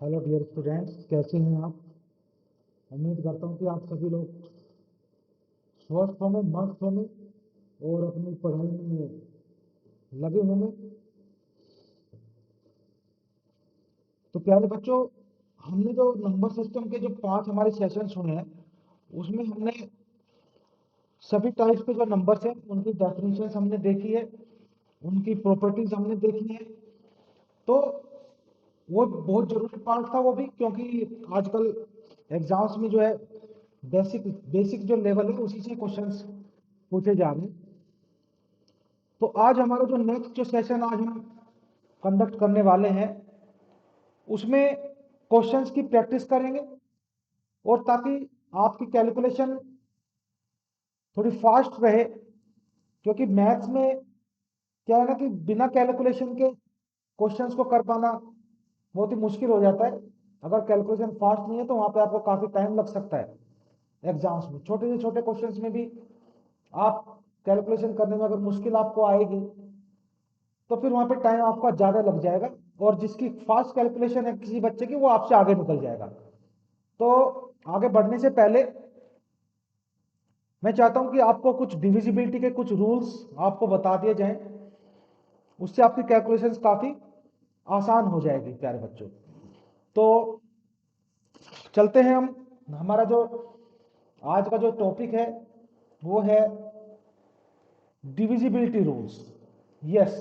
Hello dear students, कैसे हैं आप। उम्मीद करता हूँ कि आप सभी लोग स्वस्थ होंगे, मस्त होंगे और अपनी पढ़ाई में लगे होंगे। तो प्यारे बच्चों, हमने जो नंबर सिस्टम के जो 5 हमारे सेशन सुने हैं, उसमें हमने सभी टाइप्स के जो नंबर्स हैं उनकी डेफिनेशन हमने देखी है, उनकी प्रॉपर्टीज हमने देखी है। तो वो बहुत जरूरी पार्ट था वो भी, क्योंकि आजकल एग्जाम्स में जो है बेसिक बेसिक जो लेवल है उसी से क्वेश्चंस पूछे जा रहे हैं। तो आज हमारा जो नेक्स्ट जो सेशन आज हम कंडक्ट करने वाले हैं, उसमें क्वेश्चंस की प्रैक्टिस करेंगे, और ताकि आपकी कैलकुलेशन थोड़ी फास्ट रहे, क्योंकि मैथ्स में क्या है ना कि बिना कैलकुलेशन के क्वेश्चंस को कर पाना बहुत ही मुश्किल हो जाता है। अगर कैलकुलेशन फास्ट नहीं है तो वहां पे आपको काफी टाइम लग सकता है। एग्जाम्स में छोटे से छोटे क्वेश्चंस में भी आप कैलकुलेशन करने में अगर मुश्किल आपको आएगी तो फिर वहां पे टाइम आपका ज्यादा लग जाएगा, और जिसकी फास्ट कैलकुलेशन है किसी बच्चे की, वो आपसे आगे निकल जाएगा। तो आगे बढ़ने से पहले मैं चाहता हूं कि आपको कुछ डिविजिबिलिटी के कुछ रूल्स आपको बता दिए जाएं, उससे आपकी कैलकुलेशन काफी आसान हो जाएगी प्यारे बच्चों। तो चलते हैं हम, हमारा जो आज का जो टॉपिक है वो है divisibility rules. Yes,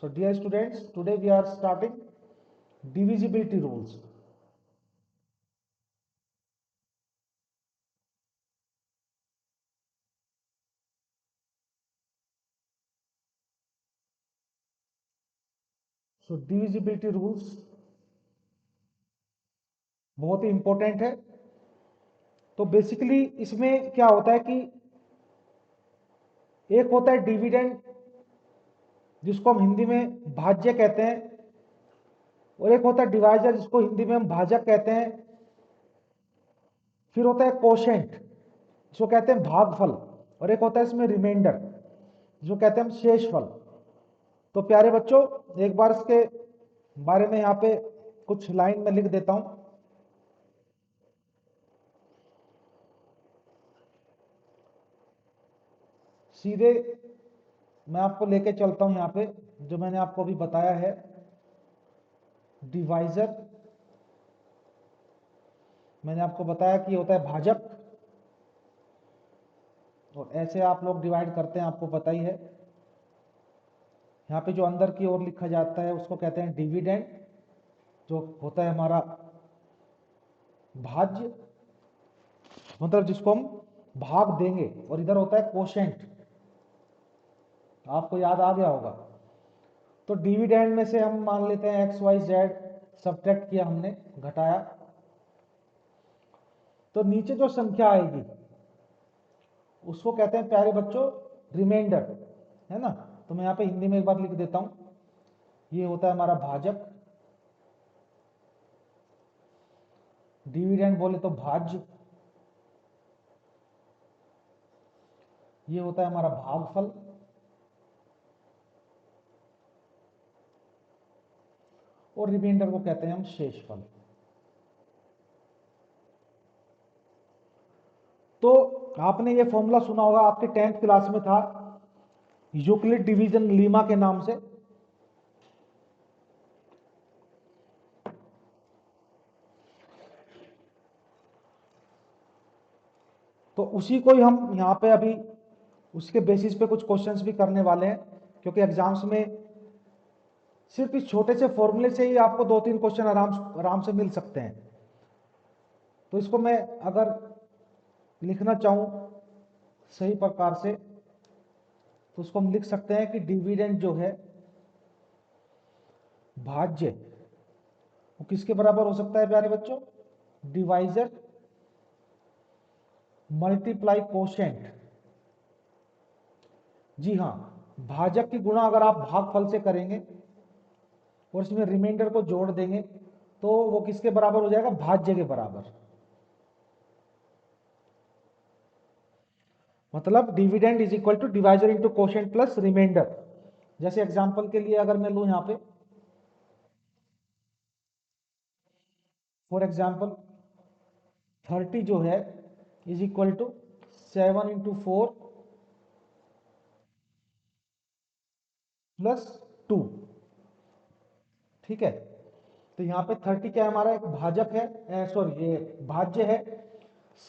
so dear students, today we are starting divisibility rules. So divisibility rules बहुत ही इंपॉर्टेंट है। तो बेसिकली इसमें क्या होता है कि एक होता है डिविडेंड, जिसको हम हिंदी में भाज्य कहते हैं, और एक होता है डिवाइजर, जिसको हिंदी में हम भाजक कहते हैं। फिर होता है कोशेंट, जिसको कहते हैं भागफल, और एक होता है इसमें रिमाइंडर, जो कहते हैं हम शेषफल। तो प्यारे बच्चों, एक बार इसके बारे में यहाँ पे कुछ लाइन में लिख देता हूं। सीधे मैं आपको लेके चलता हूं यहाँ पे, जो मैंने आपको अभी बताया है। डिवाइजर मैंने आपको बताया कि होता है भाजक, और ऐसे आप लोग डिवाइड करते हैं, आपको पता ही है। यहाँ पे जो अंदर की ओर लिखा जाता है उसको कहते हैं डिविडेंड, जो होता है हमारा भाज्य, मतलब जिसको हम भाग देंगे। और इधर होता है कोशेंट, आपको याद आ गया होगा। तो डिविडेंड में से हम मान लेते हैं एक्स वाई जेड, सब्ट्रैक्ट किया हमने, घटाया, तो नीचे जो संख्या आएगी उसको कहते हैं प्यारे बच्चों रिमाइंडर, है ना। तो मैं यहाँ पे हिंदी में एक बार लिख देता हूं, ये होता है हमारा भाजक, डिविडेंड बोले तो भाज्य, ये होता है हमारा भागफल, और रिमाइंडर को कहते हैं हम शेषफल। तो आपने ये फॉर्मूला सुना होगा, आपके 10th क्लास में था, यूक्लिड डिवीजन लीमा के नाम से। तो उसी को ही हम यहाँ पे अभी उसके बेसिस पे कुछ क्वेश्चंस भी करने वाले हैं, क्योंकि एग्जाम्स में सिर्फ इस छोटे से फॉर्मूले से ही आपको 2-3 क्वेश्चन आराम आराम से मिल सकते हैं। तो इसको मैं अगर लिखना चाहूं सही प्रकार से, तो उसको हम लिख सकते हैं कि डिविडेंड जो है भाज्य, वो किसके बराबर हो सकता है प्यारे बच्चों, डिवाइजर मल्टीप्लाई कोशेंट। जी हाँ, भाजक की गुणा अगर आप भागफल से करेंगे और इसमें रिमाइंडर को जोड़ देंगे तो वो किसके बराबर हो जाएगा, भाज्य के बराबर। मतलब dividend is equal to divisor into quotient plus remainder. जैसे एग्जांपल के लिए अगर मैं लूं यहाँ पे फॉर एग्जाम्पल 30 जो है is equal to 7 into 4 plus 2। ठीक है, तो यहाँ पे 30 क्या है, हमारा एक भाजक है, सॉरी ये भाज्य है।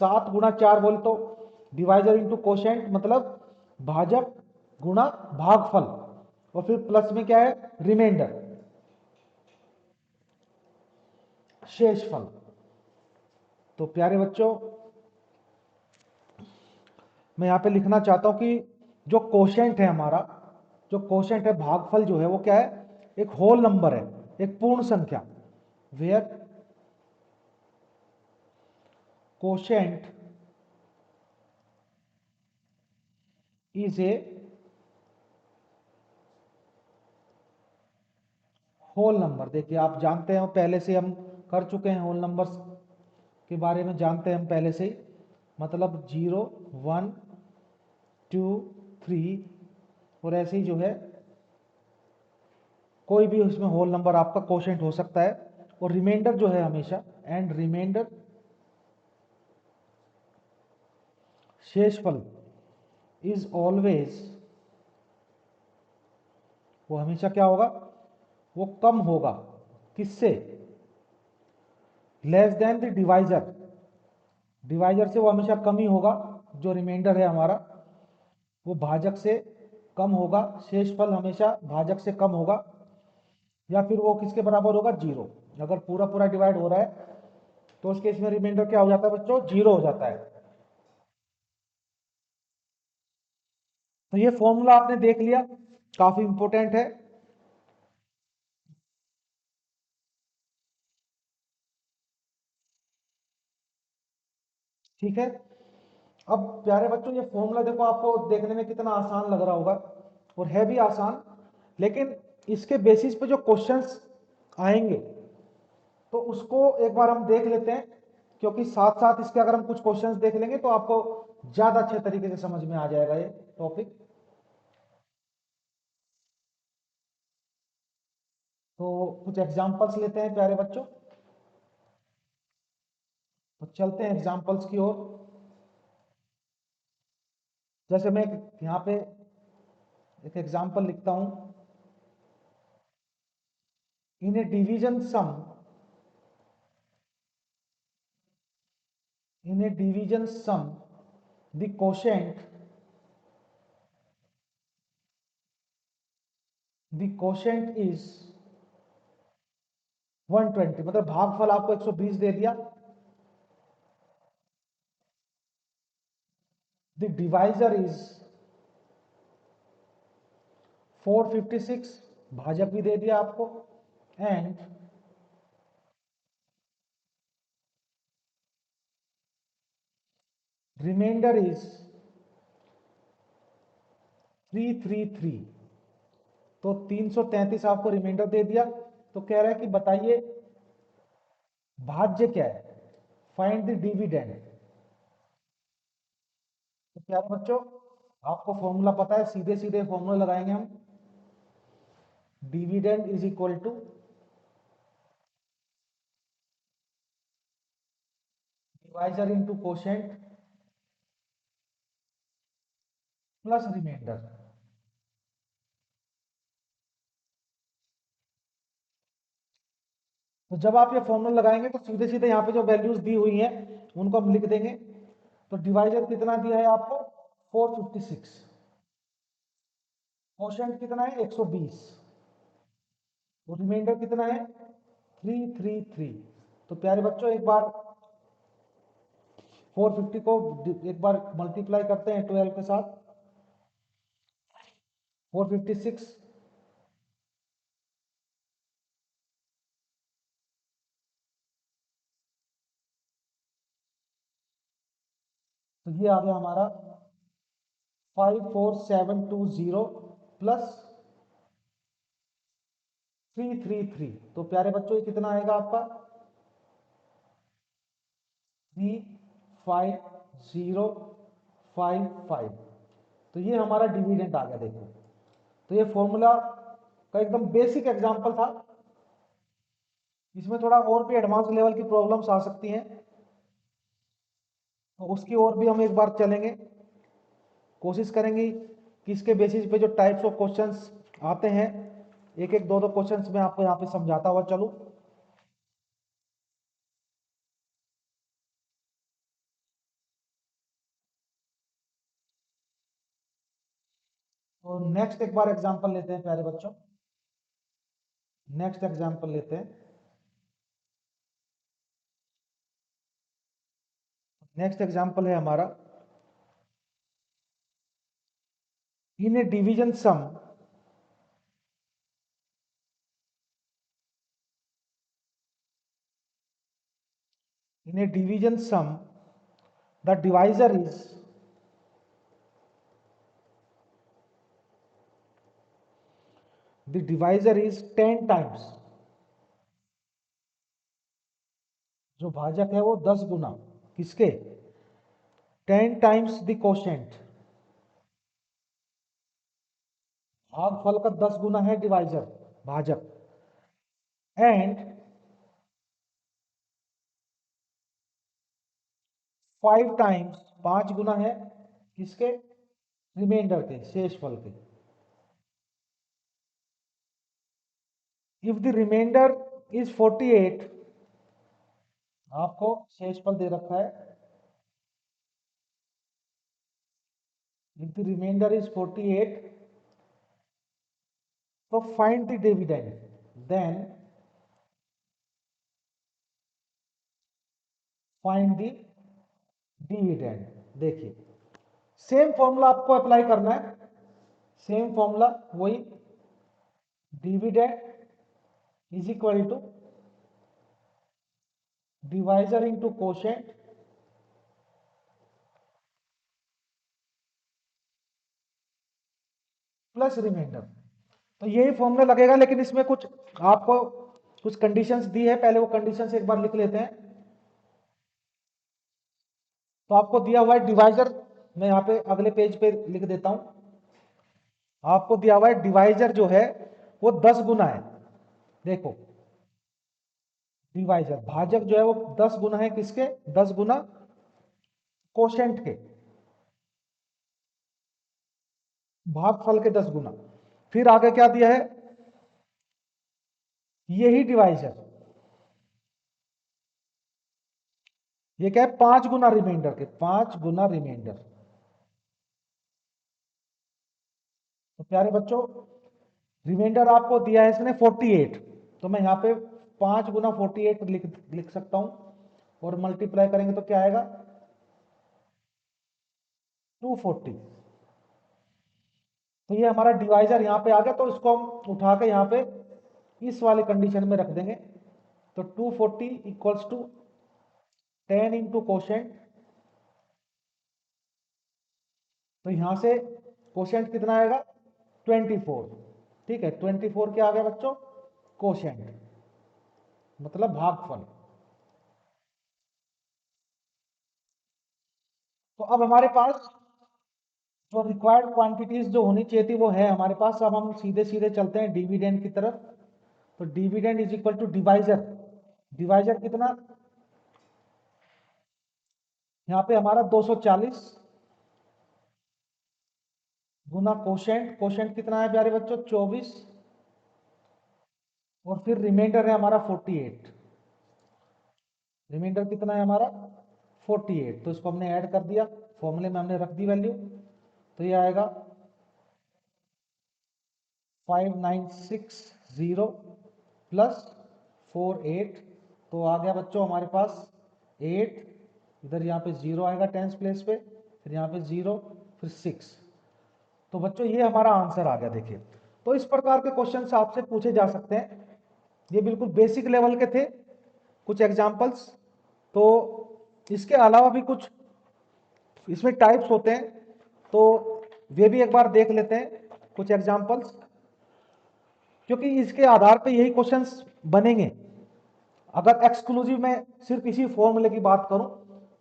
7 गुणा 4 बोल तो डिवाइजर इंटू कोशेंट, मतलब भाजक गुणा भागफल, और फिर प्लस में क्या है, रिमाइंडर, शेषफल। तो प्यारे बच्चों, मैं यहाँ पे लिखना चाहता हूँ कि जो कोशेंट है हमारा, जो कोशेंट है, भागफल जो है वो क्या है, एक होल नंबर है, एक पूर्ण संख्या। Where quotient is a whole number. देखिए आप जानते हैं, पहले से हम कर चुके हैं, होल नंबर्स के बारे में जानते हैं हम पहले से ही, मतलब 0 1 2 3, और ऐसे ही जो है कोई भी उसमें होल नंबर आपका कोशेंट हो सकता है। और रिमाइंडर जो है हमेशा, एंड रिमाइंडर शेषफल इज ऑलवेज, वो हमेशा क्या होगा, वो कम होगा, किससे, less than the divisor, divisor से वो हमेशा कम ही होगा। जो रिमाइंडर है हमारा वो भाजक से कम होगा, शेषफल हमेशा भाजक से कम होगा, या फिर वो किसके बराबर होगा, 0। अगर पूरा पूरा डिवाइड हो रहा है तो उस केस में रिमाइंडर क्या हो जाता है बच्चों, 0 हो जाता है। तो ये फॉर्मूला आपने देख लिया, काफी इंपॉर्टेंट है। ठीक है, अब प्यारे बच्चों ये फॉर्मूला देखो, आपको देखने में कितना आसान लग रहा होगा, और है भी आसान, लेकिन इसके बेसिस पे जो क्वेश्चंस आएंगे तो उसको एक बार हम देख लेते हैं, क्योंकि साथ साथ इसके अगर हम कुछ क्वेश्चंस देख लेंगे तो आपको ज्यादा अच्छे तरीके से समझ में आ जाएगा ये टॉपिक। तो कुछ एग्जांपल्स लेते हैं प्यारे बच्चों, तो चलते हैं एग्जांपल्स की ओर। जैसे मैं यहाँ पे एक एग्जांपल लिखता हूं, in a division sum, in a division sum the quotient is 120, मतलब भागफल आपको 120 दे दिया, the divisor is 456, भाजक भी दे दिया आपको, एंड रिमाइंडर इज 333। तो 333 आपको रिमाइंडर दे दिया। तो कह रहा है कि बताइए भाज्य क्या है, फाइंड द डिविडेंड। तो प्यारे बच्चों, आपको फॉर्मूला पता है, सीधे सीधे फॉर्मूला लगाएंगे हम। Dividend is equal to divisor into quotient plus remainder. तो जब आप ये फॉर्मूला लगाएंगे तो सीधे सीधे यहाँ पे जो वैल्यूज दी हुई हैं उनको हम लिख देंगे। तो डिवाइजर कितना दिया है आपको, 456, कोशेंट कितना है 120, और रिमाइंडर कितना है 333। तो प्यारे बच्चों, एक बार 450 को एक बार मल्टीप्लाई करते हैं 12 के साथ, 456, तो ये आ गया हमारा 54720 प्लस 333। तो प्यारे बच्चों ये कितना आएगा आपका, 35055। तो ये हमारा डिविडेंड आ गया। देखो, तो ये फॉर्मूला का एकदम बेसिक एग्जांपल था, इसमें थोड़ा और भी एडवांस लेवल की प्रॉब्लम्स आ सकती हैं, तो उसकी ओर भी हम एक बार चलेंगे, कोशिश करेंगे कि इसके बेसिस पे जो टाइप्स ऑफ क्वेश्चंस आते हैं, एक एक दो दो क्वेश्चंस मैं आपको यहाँ पे समझाता हुआ चलूँ। तो नेक्स्ट एक बार एग्जांपल लेते हैं प्यारे बच्चों, नेक्स्ट एग्जांपल लेते हैं। नेक्स्ट एग्जांपल है हमारा, in a division sum in a division sum the divisor is 10 times, जो भाजक है वो 10 गुना किसके, 10 times द कोशेंट, भागफल का 10 गुना है डिवाइजर भाजक, एंड 5 टाइम्स 5 गुना है किसके, रिमाइंडर के, शेषफल के। इफ द रिमाइंडर इज 48, आपको शेषफल दे रखा है, इफ द रिमाइंडर इज 48 तो find the dividend, then find the dividend. देखिए सेम फॉर्मूला आपको अप्लाई करना है, सेम फॉर्मूला वही, dividend is equal to divisor into quotient plus remainder. तो यही फॉर्मूला लगेगा, लेकिन इसमें कुछ आपको कुछ कंडीशंस दी है, पहले वो कंडीशंस एक बार लिख लेते हैं। तो आपको दिया हुआ है डिवाइजर, मैं यहाँ पे अगले पेज पे लिख देता हूं, आपको दिया हुआ है डिवाइजर जो है वो 10 गुना है। देखो डिवाइजर भाजक जो है वो 10 गुना है किसके, 10 गुना कोशेंट के, भागफल के 10 गुना। फिर आगे क्या दिया है, यही डिवाइजर, ये क्या है, 5 गुना रिमाइंडर के, 5 गुना रिमाइंडर। तो प्यारे बच्चों रिमाइंडर आपको दिया है इसने 48, तो मैं यहाँ पे 5 गुना 48 लिख सकता हूं, और मल्टीप्लाई करेंगे तो क्या आएगा, 240। तो ये हमारा डिवाइजर यहाँ पे आ गया, तो इसको हम उठा के यहाँ पे इस वाले कंडीशन में रख देंगे। तो 240 इक्वल्स टू 10 इंटू कोशेंट, तो यहां से कोशेंट कितना आएगा, 24। ठीक है, 24 क्या आ गया बच्चों, कोशेंट मतलब भागफल। तो अब हमारे पास जो रिक्वायर्ड क्वांटिटीज जो होनी चाहिए थी वो है हमारे पास। अब हम सीधे सीधे चलते हैं डिविडेंड की तरफ। तो dividend is equal to divisor, divisor कितना, यहाँ पे हमारा 240 गुना कोशेंट, कोशेंट कितना है प्यारे बच्चों, 24, और फिर रिमाइंडर है हमारा 48, रिमाइंडर कितना है हमारा 48। तो इसको हमने ऐड कर दिया, फॉर्मूले में हमने रख दी वैल्यू, तो ये आएगा 5960 प्लस 48। तो आ गया बच्चों हमारे पास 8, इधर यहाँ पे 0 आएगा टेंस प्लेस पे, फिर यहाँ पे 0, फिर 6। तो बच्चों ये हमारा आंसर आ गया। देखिए तो इस प्रकार के क्वेश्चन आपसे पूछे जा सकते हैं, ये बिल्कुल बेसिक लेवल के थे कुछ एग्जाम्पल्स। तो इसके अलावा भी कुछ इसमें टाइप्स होते हैं, तो वे भी एक बार देख लेते हैं कुछ एग्जाम्पल्स, क्योंकि इसके आधार पे यही क्वेश्चंस बनेंगे। अगर एक्सक्लूसिव में सिर्फ इसी फॉर्मूले की बात करूं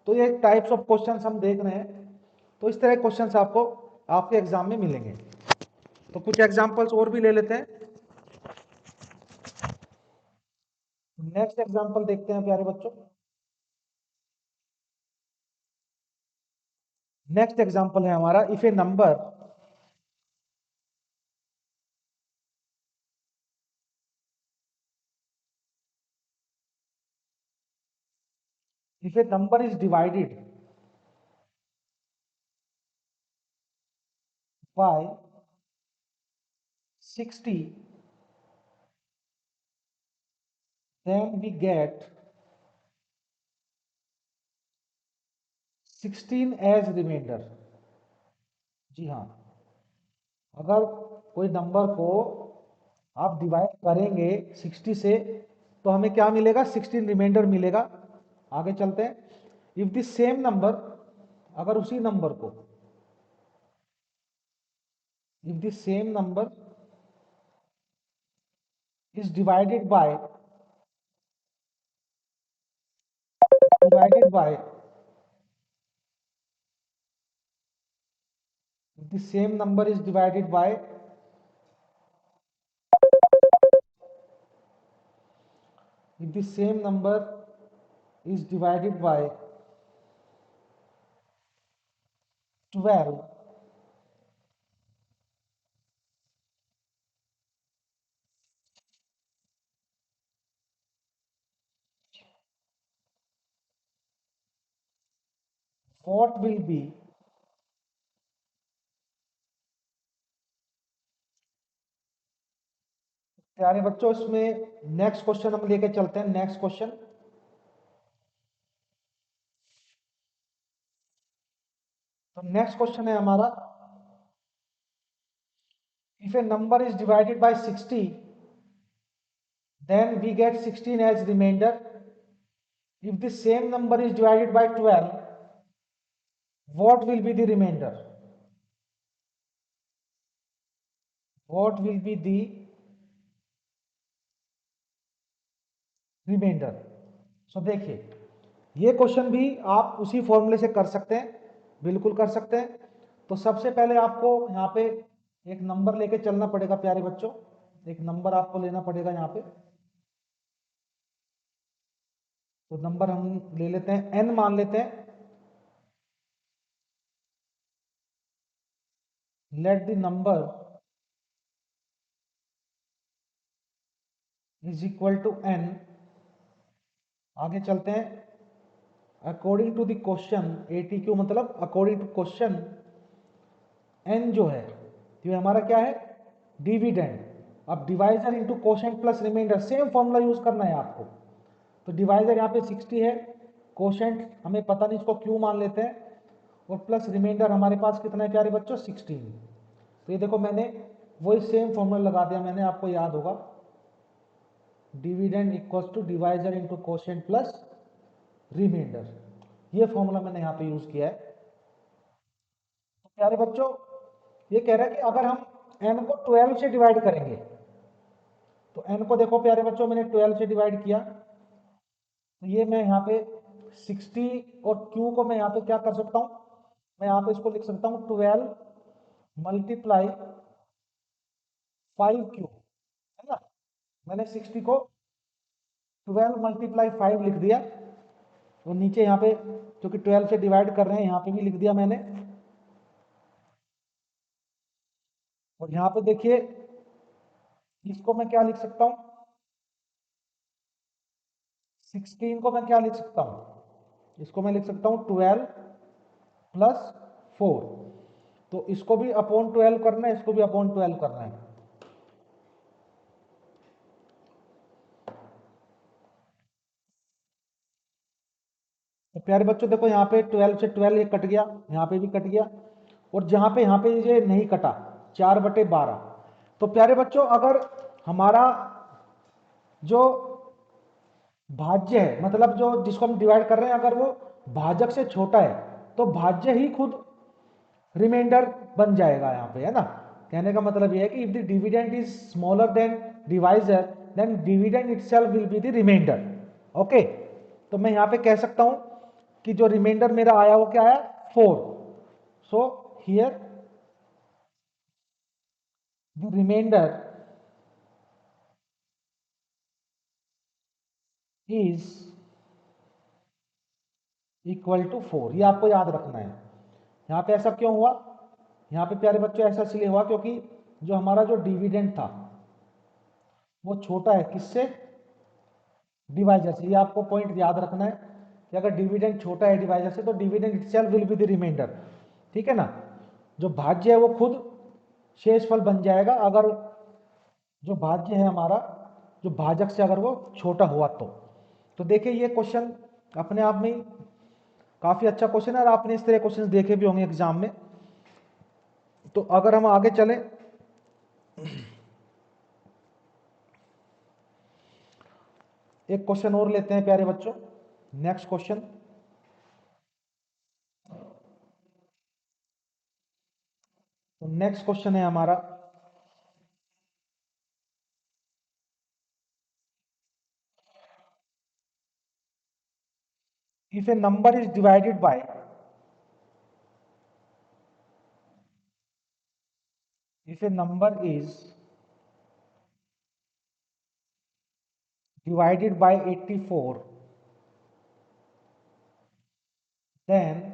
तो ये टाइप्स ऑफ क्वेश्चंस हम देख रहे हैं, तो इस तरह के क्वेश्चंस आपको आपके एग्जाम में मिलेंगे। तो कुछ एग्जांपल्स और भी ले लेते हैं। नेक्स्ट एग्जांपल देखते हैं प्यारे बच्चों। नेक्स्ट एग्जांपल है हमारा, if a number is divided by 60, then we get 16 as remainder. जी हाँ, अगर कोई नंबर को आप डिवाइड करेंगे 60 से तो हमें क्या मिलेगा, 16 रिमाइंडर मिलेगा। आगे चलते हैं। इफ द सेम नंबर, अगर उसी नंबर को, if the same number is divided bye if the same number is divided by if the same number is divided by 12, what will be, प्यारे बच्चों इसमें नेक्स्ट क्वेश्चन हम लेके चलते हैं। नेक्स्ट क्वेश्चन, तो नेक्स्ट क्वेश्चन है हमारा, if a number is divided by 60 then we get 16 as remainder. If the same number is divided by 12, what will be the remainder? What will be the remainder? So देखिए, ये question भी आप उसी फॉर्मूले से कर सकते हैं, बिल्कुल कर सकते हैं। तो सबसे पहले आपको यहाँ पे एक नंबर लेके चलना पड़ेगा प्यारे बच्चों, एक नंबर आपको लेना पड़ेगा यहाँ पे। तो नंबर हम ले लेते हैं, n मान लेते हैं। Let the number is equal to n। आगे चलते हैं। According to the question, ATQ मतलब अकॉर्डिंग टू क्वेश्चन, n जो है ये हमारा क्या है, डिविडेंड। अब divisor into quotient plus remainder, same formula use करना है आपको। तो डिवाइजर यहाँ पे 60 है, कोशेंट हमें पता नहीं, इसको क्यू मान लेते हैं, और प्लस रिमाइंडर हमारे पास कितना है प्यारे बच्चों, 16। तो ये देखो मैंने वही सेम फॉर्मूला लगा दिया मैंने, आपको याद होगा, dividend equals to divisor into quotient plus remainder. ये फॉर्मूला मैंने यहाँ पे यूज किया है। तो प्यारे बच्चों ये कह रहा है कि अगर हम n को 12 से डिवाइड करेंगे, तो n को देखो प्यारे बच्चों मैंने 12 से डिवाइड किया, तो ये मैं यहाँ पे 60 और q को मैं यहाँ पे क्या कर सकता हूँ, मैं यहाँ पे इसको लिख सकता हूँ 12 मल्टीप्लाई 5q, है ना। मैंने 60 को 12 मल्टीप्लाई 5 लिख दिया, और नीचे यहाँ पे क्योंकि 12 से डिवाइड कर रहे हैं यहाँ पे भी लिख दिया मैंने। और यहाँ पे देखिए इसको मैं क्या लिख सकता हूँ, 16 को मैं क्या लिख सकता हूँ, इसको मैं लिख सकता हूँ 12 प्लस 4। तो इसको भी अपॉन 12 करना है, इसको भी अपॉन 12 करना है। तो प्यारे बच्चों देखो यहाँ पे 12 से 12 ये कट गया, यहाँ पे भी कट गया, और जहाँ पे यहाँ पे ये नहीं कटा, 4/12। तो प्यारे बच्चों अगर हमारा जो भाज्य है, मतलब जो जिसको हम डिवाइड कर रहे हैं, अगर वो भाजक से छोटा है तो भाज्य ही खुद रिमाइंडर बन जाएगा यहाँ पे, है ना। कहने का मतलब ये है कि if the dividend is smaller than divisor then dividend itself will be the remainder. Okay, तो मैं यहाँ पे कह सकता हूँ कि जो रिमाइंडर मेरा आया वो क्या आया, 4। So here the remainder is equal to 4, ये आपको याद रखना है। यहाँ पे ऐसा क्यों हुआ? यहाँ पे प्यारे बच्चों ऐसा इसलिए हुआ क्योंकि जो हमारा जो डिविडेंड था वो छोटा है किससे? डिवाइजर से। ये आपको पॉइंट याद रखना है कि अगर डिविडेंड छोटा है डिवाइजर से तो dividend itself will be the remainder, ठीक है ना। जो भाज्य है वो खुद शेषफल बन जाएगा अगर जो भाज्य है हमारा जो भाजक से अगर वो छोटा हुआ तो देखिए ये क्वेश्चन अपने आप में ही काफी अच्छा क्वेश्चन है और आपने इस तरह क्वेश्चन देखे भी होंगे एग्जाम में। तो अगर हम आगे चलें, एक क्वेश्चन और लेते हैं प्यारे बच्चों। नेक्स्ट क्वेश्चन, तो नेक्स्ट क्वेश्चन है हमारा, if a number is divided bye if a number is divided by 84 then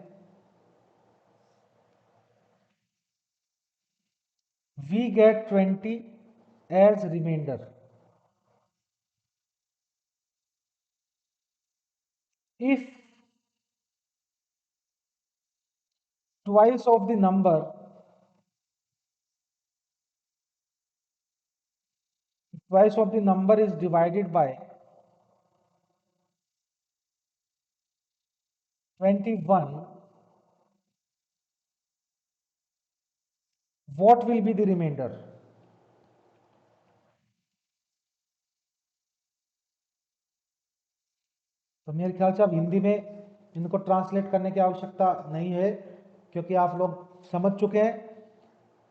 we get 20 as remainder. If twice of the number is divided by 21, what will be the remainder? तो मेरे ख्याल से अब हिंदी में इनको translate करने की आवश्यकता नहीं है क्योंकि आप लोग समझ चुके हैं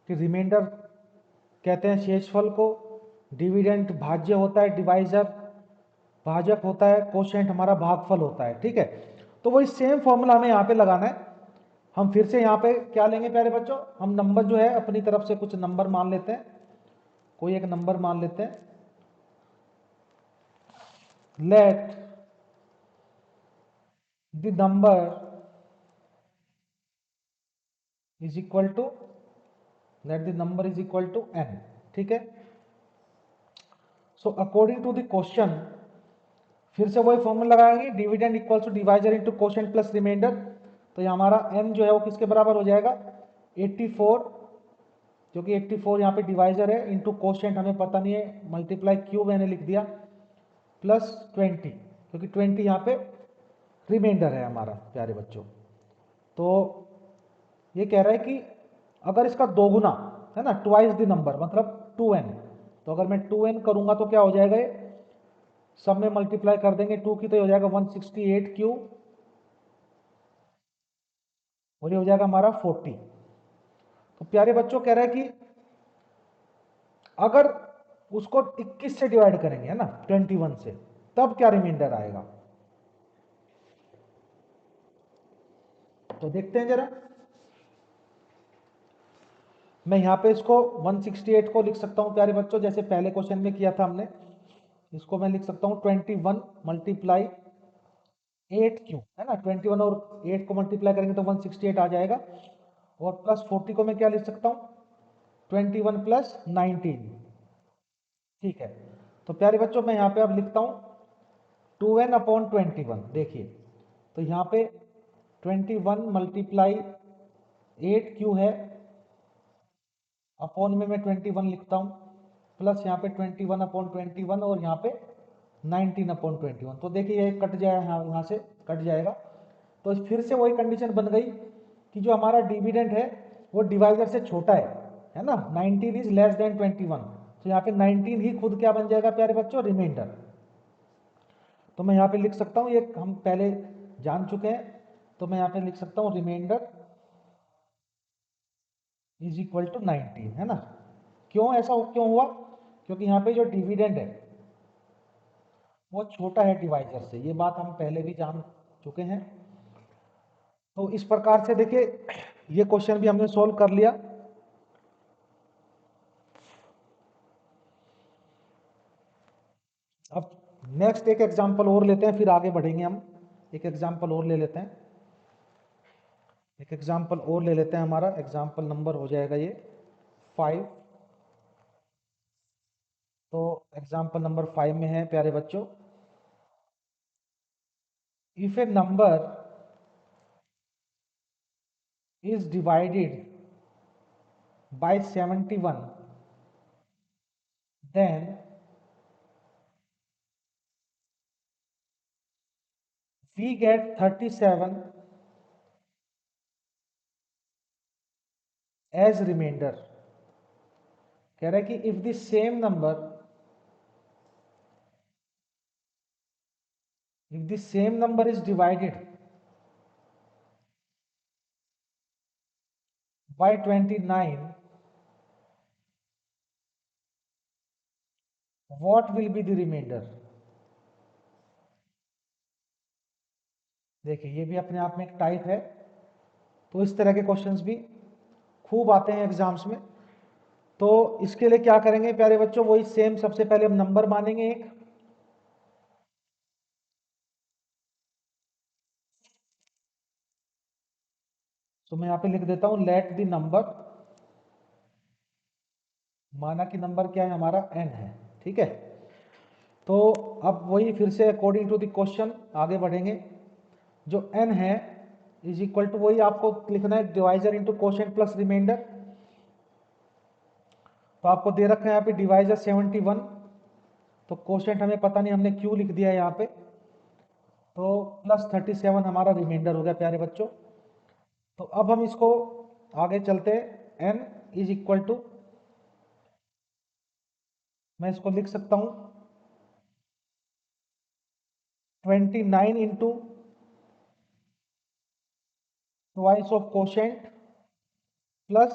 कि रिमाइंडर कहते हैं शेषफल को, डिविडेंड भाज्य होता है, डिवाइजर भाजक होता है, कोशेंट हमारा भागफल होता है, ठीक है। तो वही सेम फॉर्मूला हमें यहाँ पे लगाना है। हम फिर से यहाँ पे क्या लेंगे प्यारे बच्चों, हम नंबर जो है अपनी तरफ से कुछ नंबर मान लेते हैं, कोई एक नंबर मान लेते हैं। Let the number is equal to n, ठीक है। So according to the question फिर से वही फॉर्मूला लगाएंगे, dividend equal to divisor into quotient plus remainder. तो ये हमारा m जो है वो किसके बराबर हो जाएगा? 84, क्योंकि 84 यहाँ पे डिवाइजर है, इंटू कोशेंट हमें पता नहीं है, मल्टीप्लाई क्यूब मैंने लिख दिया, प्लस 20, क्योंकि 20 यहाँ पे रिमाइंडर है हमारा प्यारे बच्चों। तो ये कह रहा है कि अगर इसका दोगुना है ना, ट्वाइस द नंबर मतलब 2n, तो अगर मैं 2n करूंगा तो क्या हो जाएगा, ये सब में मल्टीप्लाई कर देंगे 2 की तो हो जाएगा 168 क्यूब और ये हो जाएगा हमारा 40। तो प्यारे बच्चों कह रहा है कि अगर उसको 21 से डिवाइड करेंगे है ना, 21 से, तब क्या रिमाइंडर आएगा। तो देखते हैं जरा, मैं यहाँ पे इसको 168 को लिख सकता हूँ प्यारे बच्चों, जैसे पहले क्वेश्चन में किया था हमने। इसको मैं लिख सकता हूँ 21 मल्टीप्लाई 8 क्यों, है ना, 21 और 8 को मल्टीप्लाई करेंगे तो 168 आ जाएगा। और प्लस 40 को मैं क्या लिख सकता हूँ, 21 प्लस 19, ठीक है। तो प्यारे बच्चों मैं यहाँ पे अब लिखता हूँ 2n अपॉन 21, देखिए तो यहाँ पे 21 मल्टीप्लाई 8 क्यू है, अपॉन में मैं 21 लिखता हूँ, प्लस यहाँ पे 21 अपॉन 21 और यहाँ पे 19 अपॉन 21। तो देखिए ये कट जाए, यहाँ से कट जाएगा। तो फिर से वही कंडीशन बन गई कि जो हमारा डिविडेंड है वो डिवाइजर से छोटा है ना, 19 इज लेस देन 21। तो यहाँ पे 19 ही खुद क्या बन जाएगा प्यारे बच्चों, रिमाइंडर। तो मैं यहाँ पे लिख सकता हूँ, ये हम पहले जान चुके हैं, तो मैं यहाँ पे लिख सकता हूँ रिमाइंडर इज इक्वल टू 19, है ना। क्यों ऐसा क्यों हुआ, क्योंकि यहाँ पे जो डिविडेंड है वो छोटा है डिवाइजर से, ये बात हम पहले भी जान चुके हैं। तो इस प्रकार से देखिए ये क्वेश्चन भी हमने सॉल्व कर लिया। अब नेक्स्ट एक एग्जांपल और लेते हैं, फिर आगे बढ़ेंगे हम। एक एग्जांपल और ले लेते हैं, एक एग्जांपल और ले लेते हैं। हमारा एग्जांपल नंबर हो जाएगा ये 5। तो एग्जांपल नंबर 5 में है प्यारे बच्चों, if a number is divided by 71, then we get 37 as remainder। कह रहा है कि if the same number is divided by 29, what will be the remainder। देखिए ये भी अपने आप में एक टाइप है। तो इस तरह के क्वेश्चंस भी खूब आते हैं एग्जाम्स में। तो इसके लिए क्या करेंगे प्यारे बच्चों, वही सेम, सबसे पहले हम नंबर मानेंगे एक। तो मैं यहां पे लिख देता हूं लेट द नंबर, माना कि नंबर क्या है हमारा n है, ठीक है। तो अब वही फिर से अकॉर्डिंग टू द क्वेश्चन आगे बढ़ेंगे। जो n है इज इक्वल टू, वही आपको लिखना है divisor into quotient plus remainder. तो आपको दे रखा है यहाँ पे डिवाइजर 71, तो कोशेंट हमें पता नहीं, हमने क्यों लिख दिया है यहाँ पे। तो प्लस 37 हमारा रिमाइंडर हो गया प्यारे बच्चों। तो अब हम इसको आगे चलते हैं, n इज इक्वल टू, मैं इसको लिख सकता हूं 29 into twice of quotient plus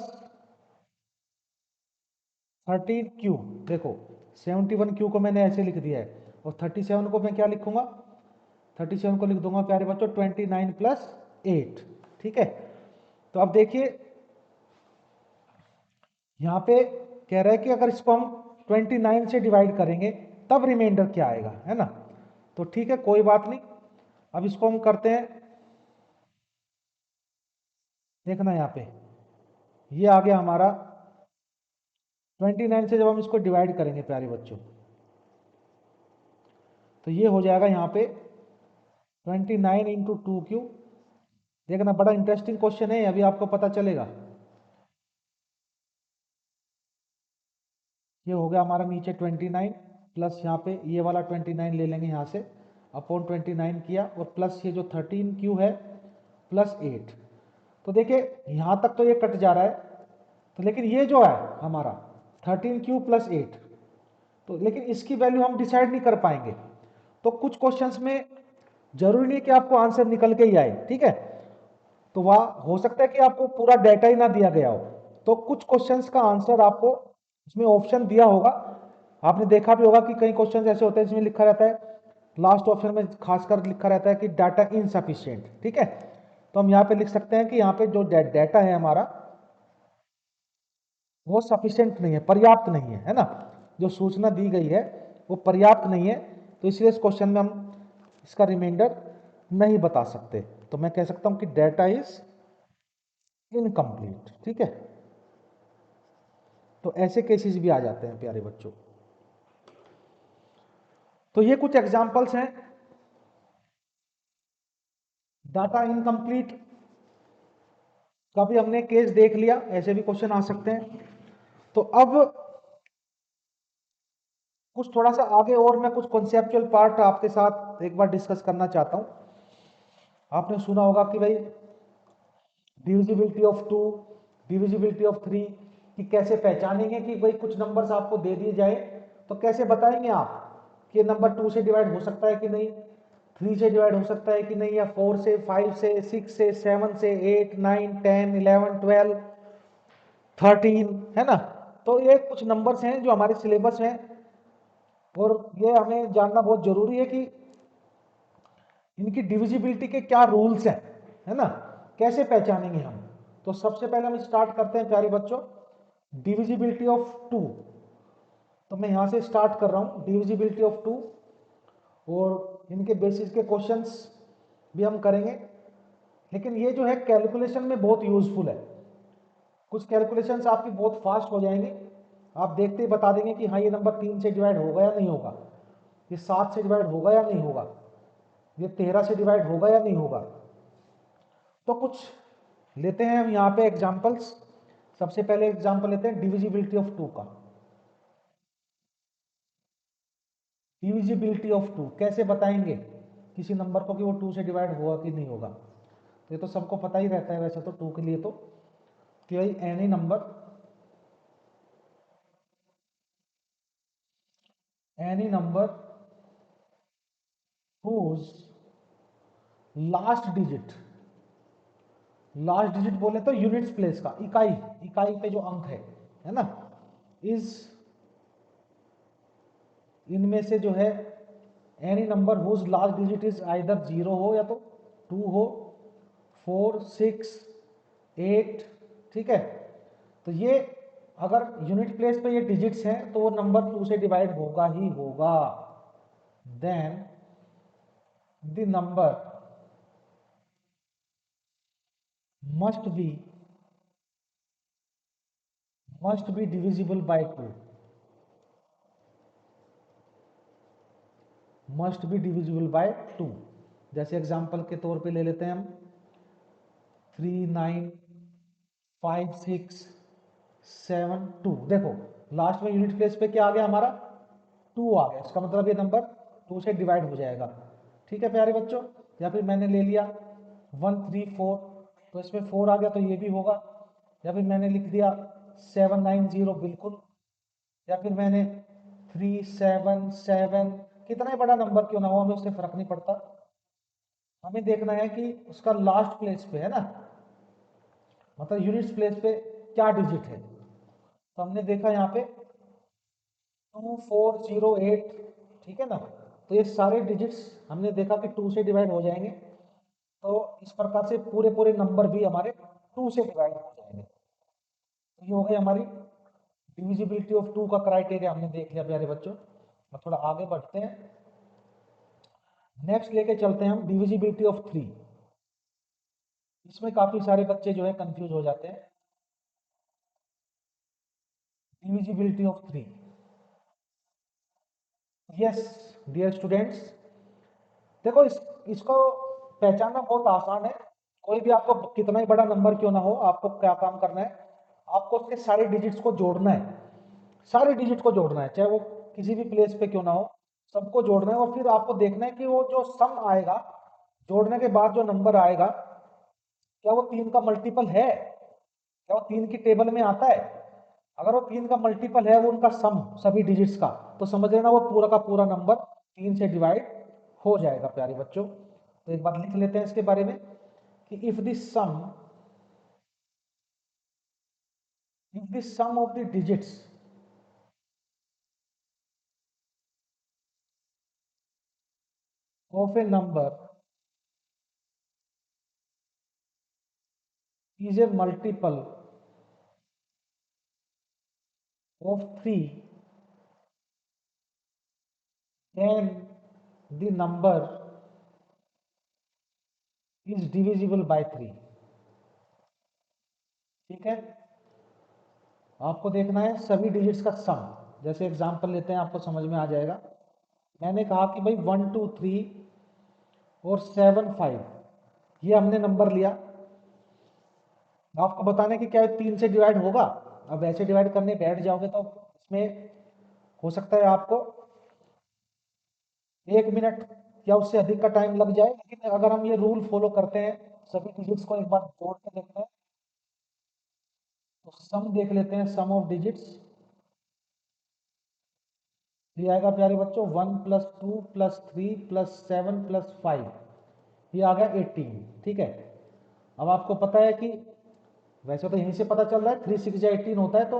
13 Q. देखो 71 क्यू को मैंने ऐसे लिख दिया है, और 37 को मैं क्या लिखूंगा, 37 को लिख दूंगा प्यारे बच्चों 29 प्लस 8, ठीक है। तो अब देखिए यहाँ पे कह रहा है कि अगर इसको हम 29 से डिवाइड करेंगे तब रिमाइंडर क्या आएगा, है ना। तो ठीक है, कोई बात नहीं। अब इसको हम करते हैं, देखना यहाँ पे ये आ गया हमारा 29 से जब हम इसको डिवाइड करेंगे प्यारे बच्चों, तो ये हो जाएगा यहाँ पे 29 इंटू 2 क्यू। देखना बड़ा इंटरेस्टिंग क्वेश्चन है, अभी आपको पता चलेगा। ये हो गया हमारा नीचे 29 प्लस यहाँ पे ये वाला 29 ले लेंगे यहाँ से, अपॉन 29 किया, और प्लस ये जो 13 क्यू है प्लस 8। तो देखिए यहाँ तक तो ये कट जा रहा है, तो लेकिन ये जो है हमारा 13 क्यू प्लस 8, तो लेकिन इसकी वैल्यू हम डिसाइड नहीं कर पाएंगे। तो कुछ क्वेश्चंस में जरूरी नहीं कि आपको आंसर निकल के ही आए, ठीक है। तो वह हो सकता है कि आपको पूरा डाटा ही ना दिया गया हो, तो कुछ क्वेश्चंस का आंसर आपको इसमें ऑप्शन दिया होगा। आपने देखा भी होगा कि कई क्वेश्चंस ऐसे होते हैं जिसमें लिखा रहता है, लास्ट ऑप्शन में खासकर लिखा रहता है कि डाटा इनसफिशिएंट, ठीक है। तो हम यहाँ पे लिख सकते हैं कि यहाँ पे जो डाटा है हमारा वो सफिशिएंट नहीं है, पर्याप्त नहीं है ना। जो सूचना दी गई है वो पर्याप्त नहीं है, तो इसलिए इस क्वेश्चन में हम इसका रिमाइंडर नहीं बता सकते। तो मैं कह सकता हूं कि डाटा इज इनकम्प्लीट, ठीक है। तो ऐसे केसेस भी आ जाते हैं प्यारे बच्चों। तो ये कुछ एग्जांपल्स हैं डाटा इनकम्प्लीट का भी हमने केस देख लिया, ऐसे भी क्वेश्चन आ सकते हैं। तो अब कुछ थोड़ा सा आगे और मैं कुछ कॉन्सेप्चुअल पार्ट आपके साथ एक बार डिस्कस करना चाहता हूं। आपने सुना होगा कि भाई डिविजिबिलिटी ऑफ 2, डिविजिबिलिटी ऑफ 3 कि कैसे पहचानेंगे कि भाई कुछ नंबर्स आपको दे दिए जाए तो कैसे बताएंगे आप कि नंबर 2 से डिवाइड हो सकता है कि नहीं, 3 से डिवाइड हो सकता है कि नहीं, या 4 से, 5 से, 6 से, 7 से, 8, 9, 10, 11, 12, 13, है ना। तो ये कुछ नंबर्स हैं जो हमारे सिलेबस में, और ये हमें जानना बहुत जरूरी है कि इनकी डिविजिबिलिटी के क्या रूल्स हैं, है ना, कैसे पहचानेंगे हम। तो सबसे पहले हम स्टार्ट करते हैं प्यारे बच्चों डिविजिबिलिटी ऑफ 2। तो मैं यहां से स्टार्ट कर रहा हूं डिविजिबिलिटी ऑफ 2। और इनके बेसिस के क्वेश्चंस भी हम करेंगे। लेकिन ये जो है कैलकुलेशन में बहुत यूजफुल है। कुछ कैलकुलेशंस आपकी बहुत फास्ट हो जाएंगे, आप देखते ही बता देंगे कि हाँ ये नंबर 3 से डिवाइड होगा या नहीं होगा, ये 7 से डिवाइड होगा या नहीं होगा, ये 13 से डिवाइड होगा या नहीं होगा। तो कुछ लेते हैं हम यहाँ पे एग्जांपल्स। सबसे पहले एग्जांपल लेते हैं डिविजिबिलिटी ऑफ 2 का। डिविजिबिलिटी ऑफ 2 कैसे बताएंगे किसी नंबर को कि वो 2 से डिवाइड होगा कि नहीं होगा। तो ये तो सबको पता ही रहता है वैसे तो 2 के लिए तो कि भाई any number whose last digit बोले तो यूनिट्स प्लेस का, इकाई इकाई पे जो अंक है ना, इज इनमें से जो है any number whose last digit is either 0 हो या तो 2 हो, 4, 6, 8, ठीक है। तो ये अगर यूनिट प्लेस पे ये डिजिट्स हैं तो वो नंबर 2 से डिवाइड होगा ही होगा। Then the number must be divisible by 2, must be divisible by 2। जैसे एग्जांपल के तौर पे ले लेते हैं हम 3, 9, 5, 6, 7, 2। देखो लास्ट में यूनिट प्लेस पे क्या आ गया हमारा 2 आ गया, इसका मतलब ये नंबर 2 से डिवाइड हो जाएगा। ठीक है प्यारे बच्चों। या फिर मैंने ले लिया 1, 3, 4, तो इसमें 4 आ गया तो ये भी होगा। या फिर मैंने लिख दिया 7, 9, 0 बिल्कुल। या फिर मैंने 3, 7, 7, कितना ही बड़ा नंबर क्यों ना हो हमें उससे फर्क नहीं पड़ता। हमें देखना है कि उसका लास्ट प्लेस पे है ना, मतलब यूनिट्स प्लेस पे क्या डिजिट है। तो हमने देखा यहाँ पे 2408, ठीक है ना। तो ये सारे डिजिट्स हमने देखा कि 2 से डिवाइड हो जाएंगे। तो इस प्रकार से पूरे पूरे नंबर भी हमारे 2 से डिवाइड हो जाएंगे। तो ये हो गई हमारी डिविजिबिलिटी ऑफ 2 का क्राइटेरिया हमने देख लिया प्यारे बच्चों। अब थोड़ा आगे बढ़ते हैं, नेक्स्ट लेके चलते हैं हम डिविजिबिलिटी ऑफ 3। इसमें काफी सारे बच्चे जो है कंफ्यूज हो जाते हैं। Divisibility of 3, yes dear students, देखो इसको पहचानना बहुत आसान है। कोई भी आपको कितना ही बड़ा नंबर क्यों ना हो, आपको क्या काम करना है, आपको उसके सारे डिजिट्स को जोड़ना है। सारे डिजिट को जोड़ना है, चाहे वो किसी भी प्लेस पे क्यों ना हो, सबको जोड़ना है। और फिर आपको देखना है कि वो जो सम आएगा जोड़ने के बाद जो नंबर आएगा, क्या वो 3 का मल्टीपल है, क्या वो 3 की टेबल में आता है। अगर वो 3 का मल्टीपल है, वो उनका सम सभी डिजिट्स का, तो समझ लेना वो पूरा का पूरा नंबर 3 से डिवाइड हो जाएगा प्यारे बच्चों। तो एक बार लिख लेते हैं इसके बारे में कि if the sum of the digits of a number is a multiple of 3, then the number is divisible by 3। ठीक है, आपको देखना है सभी डिजिट्स का सम। जैसे एग्जांपल लेते हैं, आपको समझ में आ जाएगा। मैंने कहा कि भाई 1, 2, 3 और 7, 5 ये हमने नंबर लिया। आपको बताना है कि क्या 3 से डिवाइड होगा। अब ऐसे डिवाइड करने बैठ जाओगे तो इसमें हो सकता है आपको 1 मिनट या उससे अधिक का टाइम लग जाए। लेकिन अगर हम ये रूल फॉलो करते हैं, सभी डिजिट्स को एक बार जोड़ के देखते हैं, तो सम देख लेते हैं, सम ऑफ डिजिट्स ये आएगा प्यारे बच्चों 1 + 2 + 3 + 7 + 5, ये आ गया 18। ठीक है, अब आपको पता है कि वैसे तो यहीं से पता चल रहा है 3, 6 या 18 होता है, तो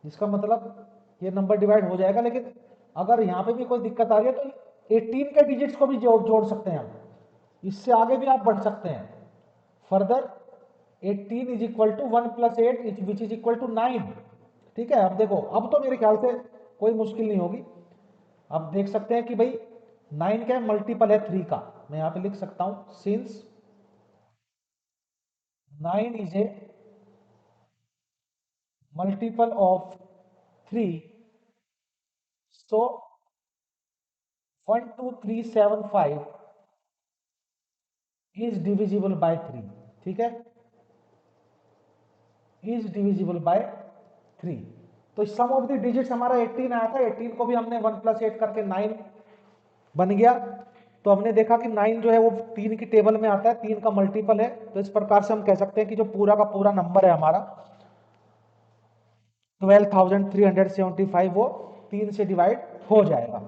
इसका मतलब ये नंबर डिवाइड हो जाएगा। लेकिन अगर यहाँ पे भी कोई दिक्कत आ रही है तो 18 के डिजिट्स को भी जोड़ सकते हैं हम, इससे आगे भी आप बढ़ सकते हैं। Further 18 is equal to 1 + 8 which is equal to 9। ठीक है, अब देखो अब तो मेरे ख्याल से कोई मुश्किल नहीं होगी। अब देख सकते हैं कि भाई 9 क्या है, मल्टीपल है 3 का। मैं यहाँ पे लिख सकता हूँ since 9 is a multiple of 3, so 12375 is divisible bye 3। ठीक है, इज डिविजिबल बाय 3। तो सम ऑफ द डिजिट्स हमारा 18 आया था, 18 को भी हमने 1 + 8 करके 9 बन गया। तो हमने देखा कि 9 जो है वो 3 की टेबल में आता है, 3 का मल्टीपल है। तो इस प्रकार से हम कह सकते हैं कि जो पूरा का पूरा नंबर है हमारा 12,375 वो 3 से डिवाइड हो जाएगा।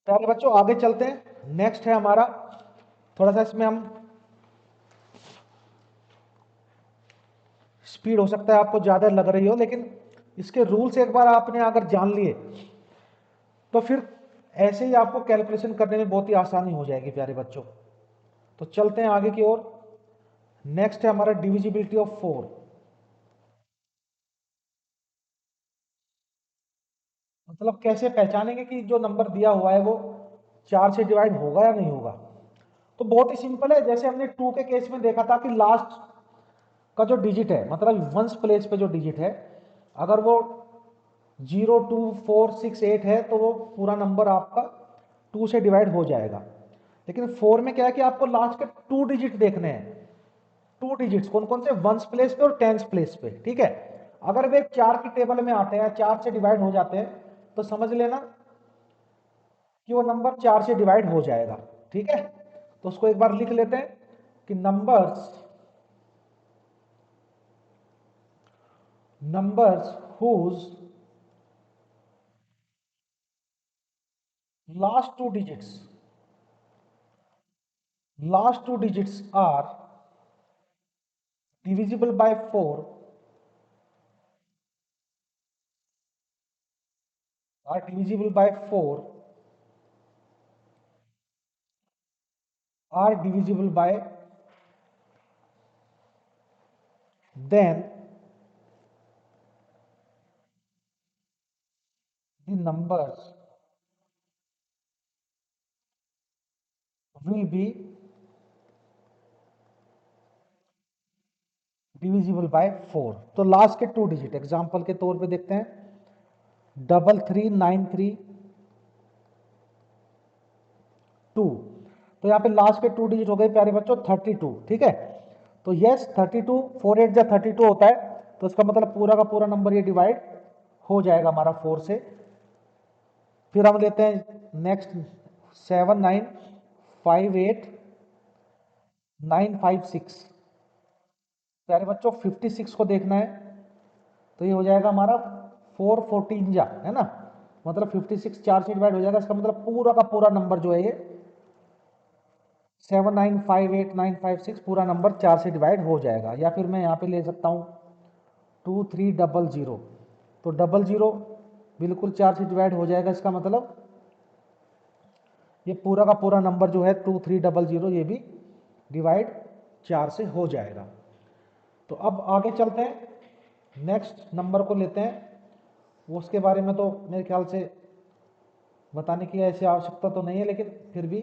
प्यारे बच्चों आगे चलते हैं। नेक्स्ट है हमारा, थोड़ा सा इसमें हम स्पीड हो सकता है आपको ज्यादा लग रही हो, लेकिन इसके रूल्स एक बार आपने अगर जान लिए तो फिर ऐसे ही आपको कैलकुलेशन करने में बहुत ही आसानी हो जाएगी प्यारे बच्चों। तो चलते हैं आगे की ओर। नेक्स्ट है हमारा डिविजिबिलिटी ऑफ 4। मतलब कैसे पहचानेंगे कि जो नंबर दिया हुआ है वो 4 से डिवाइड होगा या नहीं होगा। तो बहुत ही सिंपल है, जैसे हमने 2 के केस में देखा था कि लास्ट का जो डिजिट है, मतलब वंस प्लेस पे जो डिजिट है, अगर वो 0 2 4 6 8 है तो वो पूरा नंबर आपका 2 से डिवाइड हो जाएगा। लेकिन 4 में क्या है कि आपको लास्ट के 2 डिजिट देखने हैं। 2 डिजिट्स कौन कौन से, वंस प्लेस पे और टेंस प्लेस पे। ठीक है, अगर वे 4 की टेबल में आते हैं, 4 से डिवाइड हो जाते हैं, तो समझ लेना कि वो नंबर 4 से डिवाइड हो जाएगा। ठीक है, तो उसको एक बार लिख लेते हैं कि numbers whose last two digits are divisible by 4 are divisible by 4 are divisible by, then the numbers will be divisible by 4। तो लास्ट के 2 डिजिट एग्जांपल के तौर पे देखते हैं, 3393 2। तो यहाँ पे लास्ट के 2 डिजिट हो गए प्यारे बच्चों 32। ठीक है, तो यस 32 4 8 जा 32 होता है, तो इसका मतलब पूरा का पूरा नंबर ये डिवाइड हो जाएगा हमारा 4 से। फिर हम लेते हैं नेक्स्ट 7958956। प्यारे बच्चों 56 को देखना है, तो ये हो जाएगा हमारा 414 जा, है ना, मतलब 56 4 से डिवाइड हो जाएगा। इसका मतलब पूरा का पूरा नंबर जो है ये 7958956 पूरा नंबर 4 से डिवाइड हो जाएगा। या फिर मैं यहाँ पे ले सकता हूँ 2300, तो 00 बिल्कुल 4 से डिवाइड हो जाएगा। इसका मतलब ये पूरा का पूरा नंबर जो है 2300 ये भी डिवाइड 4 से हो जाएगा। तो अब आगे चलते हैं, नेक्स्ट नंबर को लेते हैं। वो उसके बारे में तो मेरे ख्याल से बताने की ऐसी आवश्यकता तो नहीं है, लेकिन फिर भी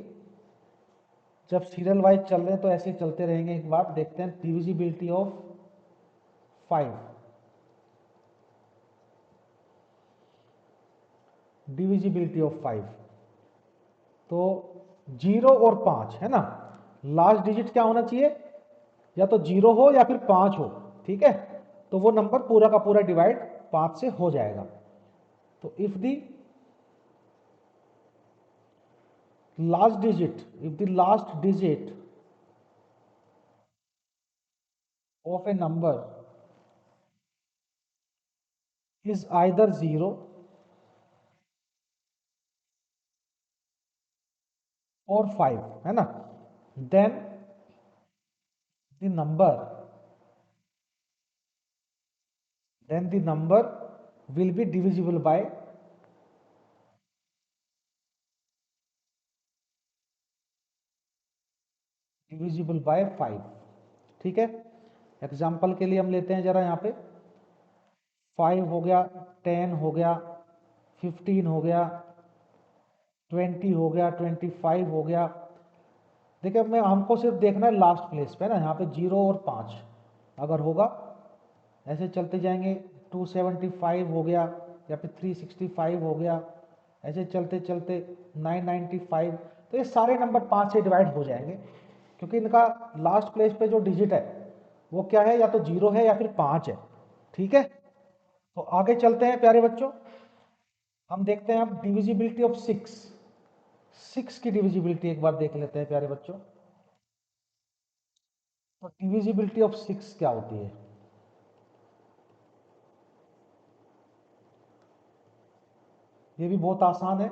जब सीरियल वाइज चल रहे हैं तो ऐसे ही चलते रहेंगे। एक बार देखते हैं डिविजिबिलिटी ऑफ 5। डिविजिबिलिटी ऑफ 5, तो 0 और 5 है ना, लास्ट डिजिट क्या होना चाहिए, या तो 0 हो या फिर 5 हो। ठीक है, तो वो नंबर पूरा का पूरा डिवाइड 5 से हो जाएगा। तो if the last digit of a number is either 0 और 5, है ना, then the number will be divisible by 5। ठीक है, एग्जाम्पल के लिए हम लेते हैं जरा यहाँ पे 5 हो गया, 10 हो गया, 15 हो गया, 20 हो गया, 25 हो गया। देखिए मैं हमको सिर्फ देखना है लास्ट प्लेस पे ना, यहाँ पे 0 और 5 अगर होगा ऐसे चलते जाएंगे। 275 हो गया या फिर 365 हो गया, ऐसे चलते चलते 995। तो ये सारे नंबर 5 से डिवाइड हो जाएंगे, क्योंकि इनका लास्ट प्लेस पे जो डिजिट है वो क्या है, या तो 0 है या फिर 5 है। ठीक है, तो आगे चलते हैं प्यारे बच्चों। हम देखते हैं अब डिविजिबिलिटी ऑफ 6। 6 की डिविजिबिलिटी एक बार देख लेते हैं प्यारे बच्चों। तो डिविजिबिलिटी ऑफ 6 क्या होती है? ये भी बहुत आसान है।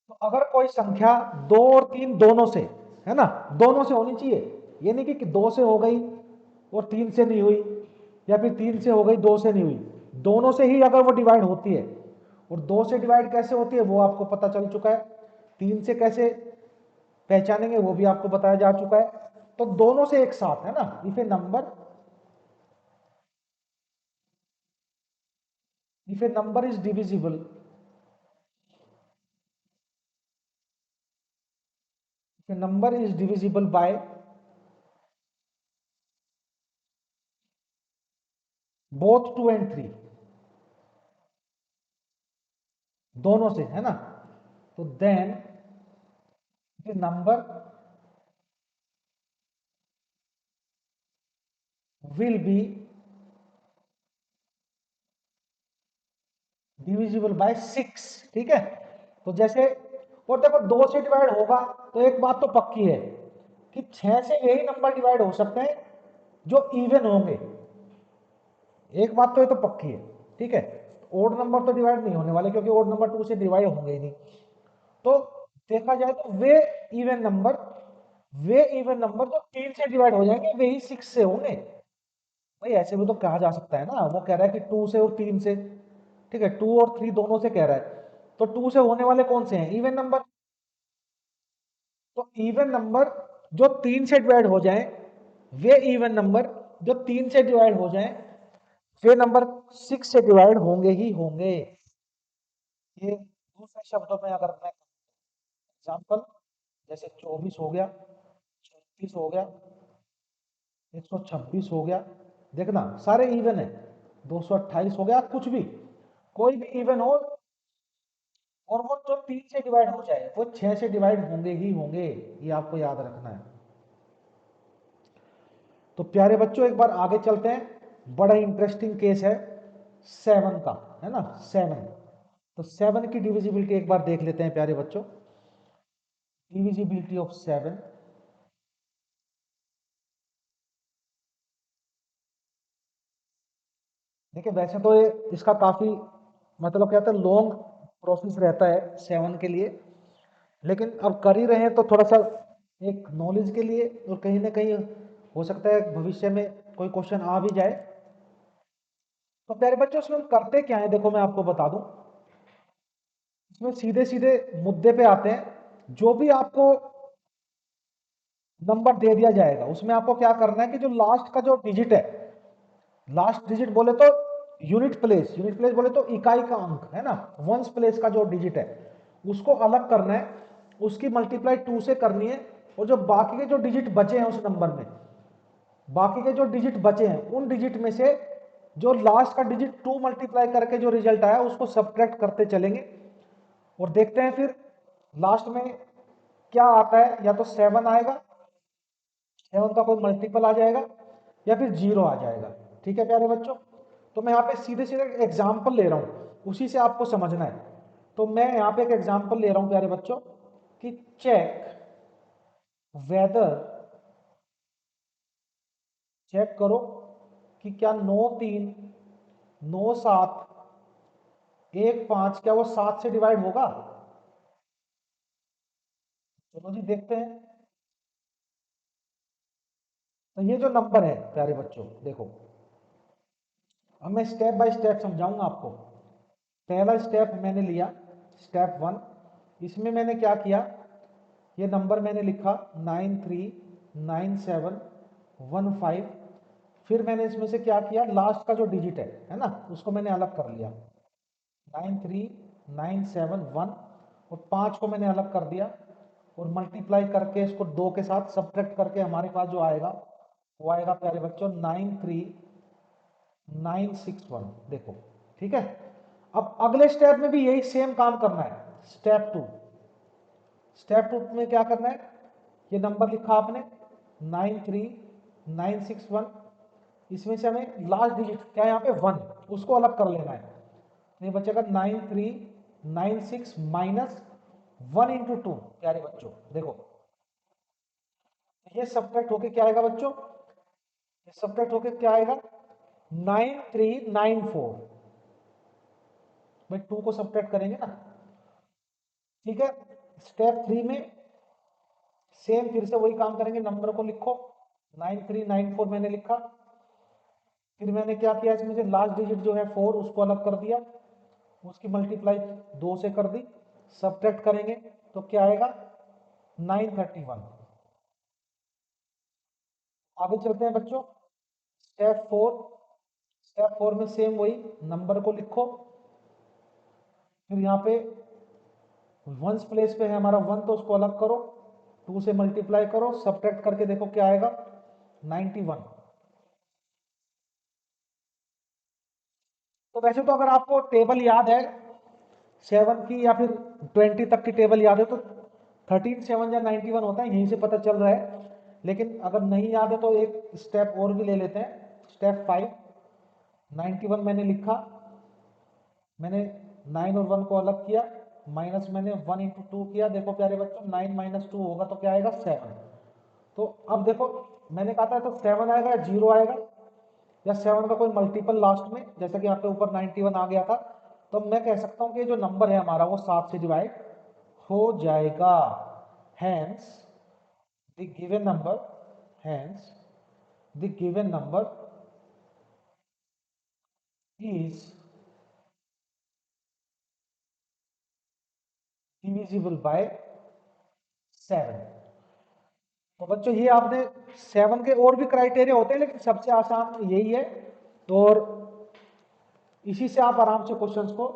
तो अगर कोई संख्या 2 और 3 दोनों से, है ना, दोनों से होनी चाहिए। ये नहीं कि 2 से हो गई और 3 से नहीं हुई, या फिर 3 से हो गई 2 से नहीं हुई। दोनों से ही अगर वो डिवाइड होती है, और 2 से डिवाइड कैसे होती है वो आपको पता चल चुका है। 3 से कैसे पहचानेंगे वो भी आपको बताया जा चुका है। तो दोनों से एक साथ, है ना, if a number is divisible, if a number is divisible by both 2 and 3, दोनों से, है ना, तो then the number will be divisible by 6। ठीक है, तो जैसे, और देखो 2 से डिवाइड होगा तो एक बात तो पक्की है कि 6 से यही नंबर डिवाइड हो सकते हैं जो इवन होंगे। एक बात तो ये तो पक्की है। ठीक है, ओड नंबर तो डिवाइड नहीं होने वाले, क्योंकि ओड नंबर 2 से डिवाइड होंगे ही नहीं। तो देखा जाए तो even number way even number जो 3 से डिवाइड हो जाएंगे वे ही 6 से होंगे। भाई ऐसे भी तो कहा जा सकता है ना, वो कह रहा है कि 2 से और 3 से। ठीक है, 2 और 3 दोनों से कह रहा है, तो 2 से होने वाले कौन से हैं? Even number. तो इवन नंबर जो 3 से डिवाइड हो जाएं, वे इवन नंबर जो 3 से डिवाइड हो जाएं, वे नंबर 6 से डिवाइड होंगे ही होंगे। ये दूसरे शब्दों में अगर मैं एग्जाम्पल, जैसे 24 हो गया, 36 हो गया, 126 हो गया, देखना सारे इवन है। 228 हो गया, कुछ भी, कोई भी इवन हो, और वो जो 3 से डिवाइड हो जाए वो 6 से डिवाइड होंगे ही होंगे। ये आपको याद रखना है। तो प्यारे बच्चों एक बार आगे चलते हैं। बड़ा इंटरेस्टिंग केस है 7 का, है ना, 7। तो 7 की डिविजिबिलिटी एक बार देख लेते हैं प्यारे बच्चों। Divisibility of 7। देखिए वैसे तो ये इसका काफी, मतलब कहते हैं, लॉन्ग प्रोसेस रहता है 7 के लिए, लेकिन अब कर ही रहे हैं तो थोड़ा सा एक नॉलेज के लिए, और कहीं ना कहीं हो सकता है भविष्य में कोई क्वेश्चन आ भी जाए। तो प्यारे बच्चों इसमें हम करते क्या है, देखो मैं आपको बता दूं। इसमें सीधे सीधे मुद्दे पे आते हैं। जो भी आपको नंबर दे दिया जाएगा उसमें आपको क्या करना है कि जो लास्ट का जो डिजिट है, लास्ट डिजिट बोले तो यूनिट प्लेस बोले तो इकाई का अंक, है ना, वंस प्लेस का जो डिजिट है उसको अलग करना है, उसकी मल्टीप्लाई 2 से करनी है। और जो बाकी के जो डिजिट बचे हैं उस नंबर में, बाकी के जो डिजिट बचे हैं उन डिजिट में से जो लास्ट का डिजिट 2 मल्टीप्लाई करके जो रिजल्ट आया उसको सब्ट्रैक्ट करते चलेंगे, और देखते हैं फिर लास्ट में क्या आता है। या तो 7 आएगा, 7 का कोई मल्टीपल आ जाएगा, या फिर 0 आ जाएगा। ठीक है प्यारे बच्चों, तो मैं यहाँ पे सीधे सीधे एग्जाम्पल ले रहा हूँ, उसी से आपको समझना है। तो मैं यहाँ पे एक एग्जाम्पल ले रहा हूँ प्यारे बच्चों कि चेक वेदर, चेक करो कि क्या 9 3 9 7 1 5 क्या वो 7 से डिवाइड होगा? तो जी देखते हैं। तो ये जो नंबर है प्यारे बच्चों देखो, अब मैं स्टेप बाय स्टेप समझाऊंगा आपको। पहला स्टेप मैंने लिया, स्टेप 1। इसमें मैंने क्या किया, ये नंबर मैंने लिखा 939715। फिर मैंने इसमें से क्या किया, लास्ट का जो डिजिट है ना, उसको मैंने अलग कर लिया, 93971, और 5 को मैंने अलग कर दिया, और मल्टीप्लाई करके इसको 2 के साथ सब्ट्रैक्ट करके हमारे पास जो आएगा वो आएगा प्यारे बच्चों 93961। देखो ठीक है। अब अगले स्टेप में भी यही सेम काम करना है। स्टेप 2, स्टेप 2 में क्या करना है, ये नंबर लिखा आपने 93961, इसमें से हमें लास्ट डिजिट क्या है यहाँ पे 1, उसको अलग कर लेना है। तो ये बचेगा 9396 माइनस 1 into 2। प्यारे बच्चों देखो, ये सब्ट्रैक्ट होके क्या आएगा बच्चों, ये सब्ट्रैक्ट होके क्या आएगा 9394। भाई 2 को सब्ट्रैक्ट करेंगे ना, ठीक है। स्टेप 3 में सेम फिर से वही काम करेंगे, नंबर को लिखो 9394 मैंने लिखा। फिर मैंने क्या किया, इसमें से लास्ट डिजिट जो है 4 उसको अलग कर दिया, उसकी मल्टीप्लाई 2 से कर दी, सब्ट्रैक्ट करेंगे तो क्या आएगा 931। आगे चलते हैं बच्चों, स्टेप 4। स्टेप 4 में सेम वही, नंबर को लिखो, फिर यहाँ पे वंस प्लेस पे है हमारा 1 तो उसको अलग करो, 2 से मल्टीप्लाई करो, सब्ट्रैक्ट करके देखो क्या आएगा 91। तो वैसे तो अगर आपको टेबल याद है 7 की या फिर 20 तक की टेबल याद है तो 13 7 या 91 होता है, यहीं से पता चल रहा है। लेकिन अगर नहीं याद है तो एक स्टेप और भी ले लेते हैं, स्टेप 5। 91 मैंने लिखा, मैंने 9 और 1 को अलग किया, माइनस मैंने 1 into 2 किया। देखो प्यारे बच्चों 9 - 2 होगा तो क्या आएगा 7। तो अब देखो मैंने कहा था तो 7 आएगा या 0 आएगा, या 7 का कोई मल्टीपल लास्ट में, जैसा कि यहाँ पे ऊपर 91 आ गया था। तो मैं कह सकता हूँ कि जो नंबर है हमारा वो 7 से डिवाइड हो जाएगा। Hence the given number, hence the given number is divisible by 7। तो बच्चों ये आपने 7 के और भी क्राइटेरिया होते हैं, लेकिन सबसे आसान यही है, और इसी से आप आराम से क्वेश्चंस को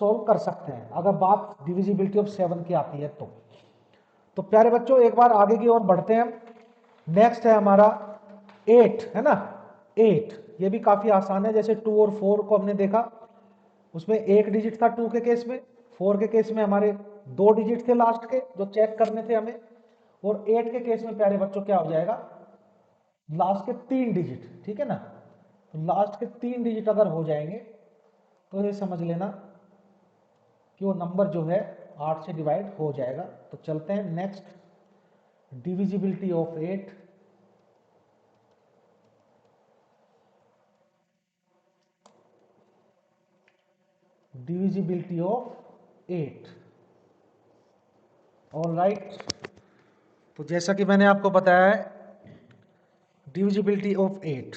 सॉल्व कर सकते हैं अगर बात डिविजिबिलिटी ऑफ 7 की आती है तो प्यारे बच्चों एक बार आगे की ओर बढ़ते हैं हम। नेक्स्ट है हमारा 8, है ना। 8 ये भी काफी आसान है, जैसे 2 और 4 को हमने देखा, उसमें एक डिजिट था 2 के केस में, 4 के केस में हमारे 2 डिजिट थे लास्ट के जो चेक करने थे हमें, और 8 के केस में प्यारे बच्चों क्या हो जाएगा, लास्ट के 3 डिजिट, ठीक है ना। तो लास्ट के 3 डिजिट अगर हो जाएंगे तो ये समझ लेना कि वो नंबर जो है 8 से डिवाइड हो जाएगा। तो चलते हैं next, divisibility of 8। Divisibility of 8, all right. तो जैसा कि मैंने आपको बताया है डिविजिबिलिटी ऑफ 8,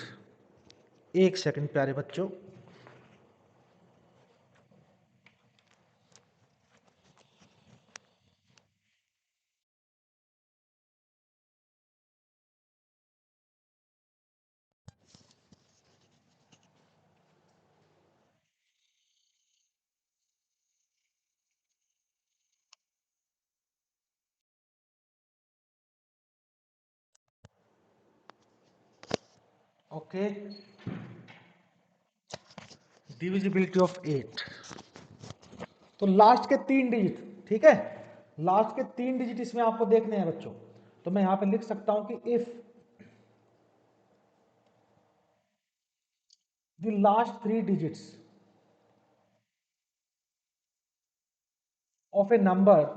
एक सेकंड प्यारे बच्चों। Okay, divisibility of 8। तो लास्ट के 3 डिजिट, ठीक है, लास्ट के 3 डिजिट इसमें आपको देखने हैं बच्चों। तो मैं यहां पे लिख सकता हूं कि if the last 3 digits of a number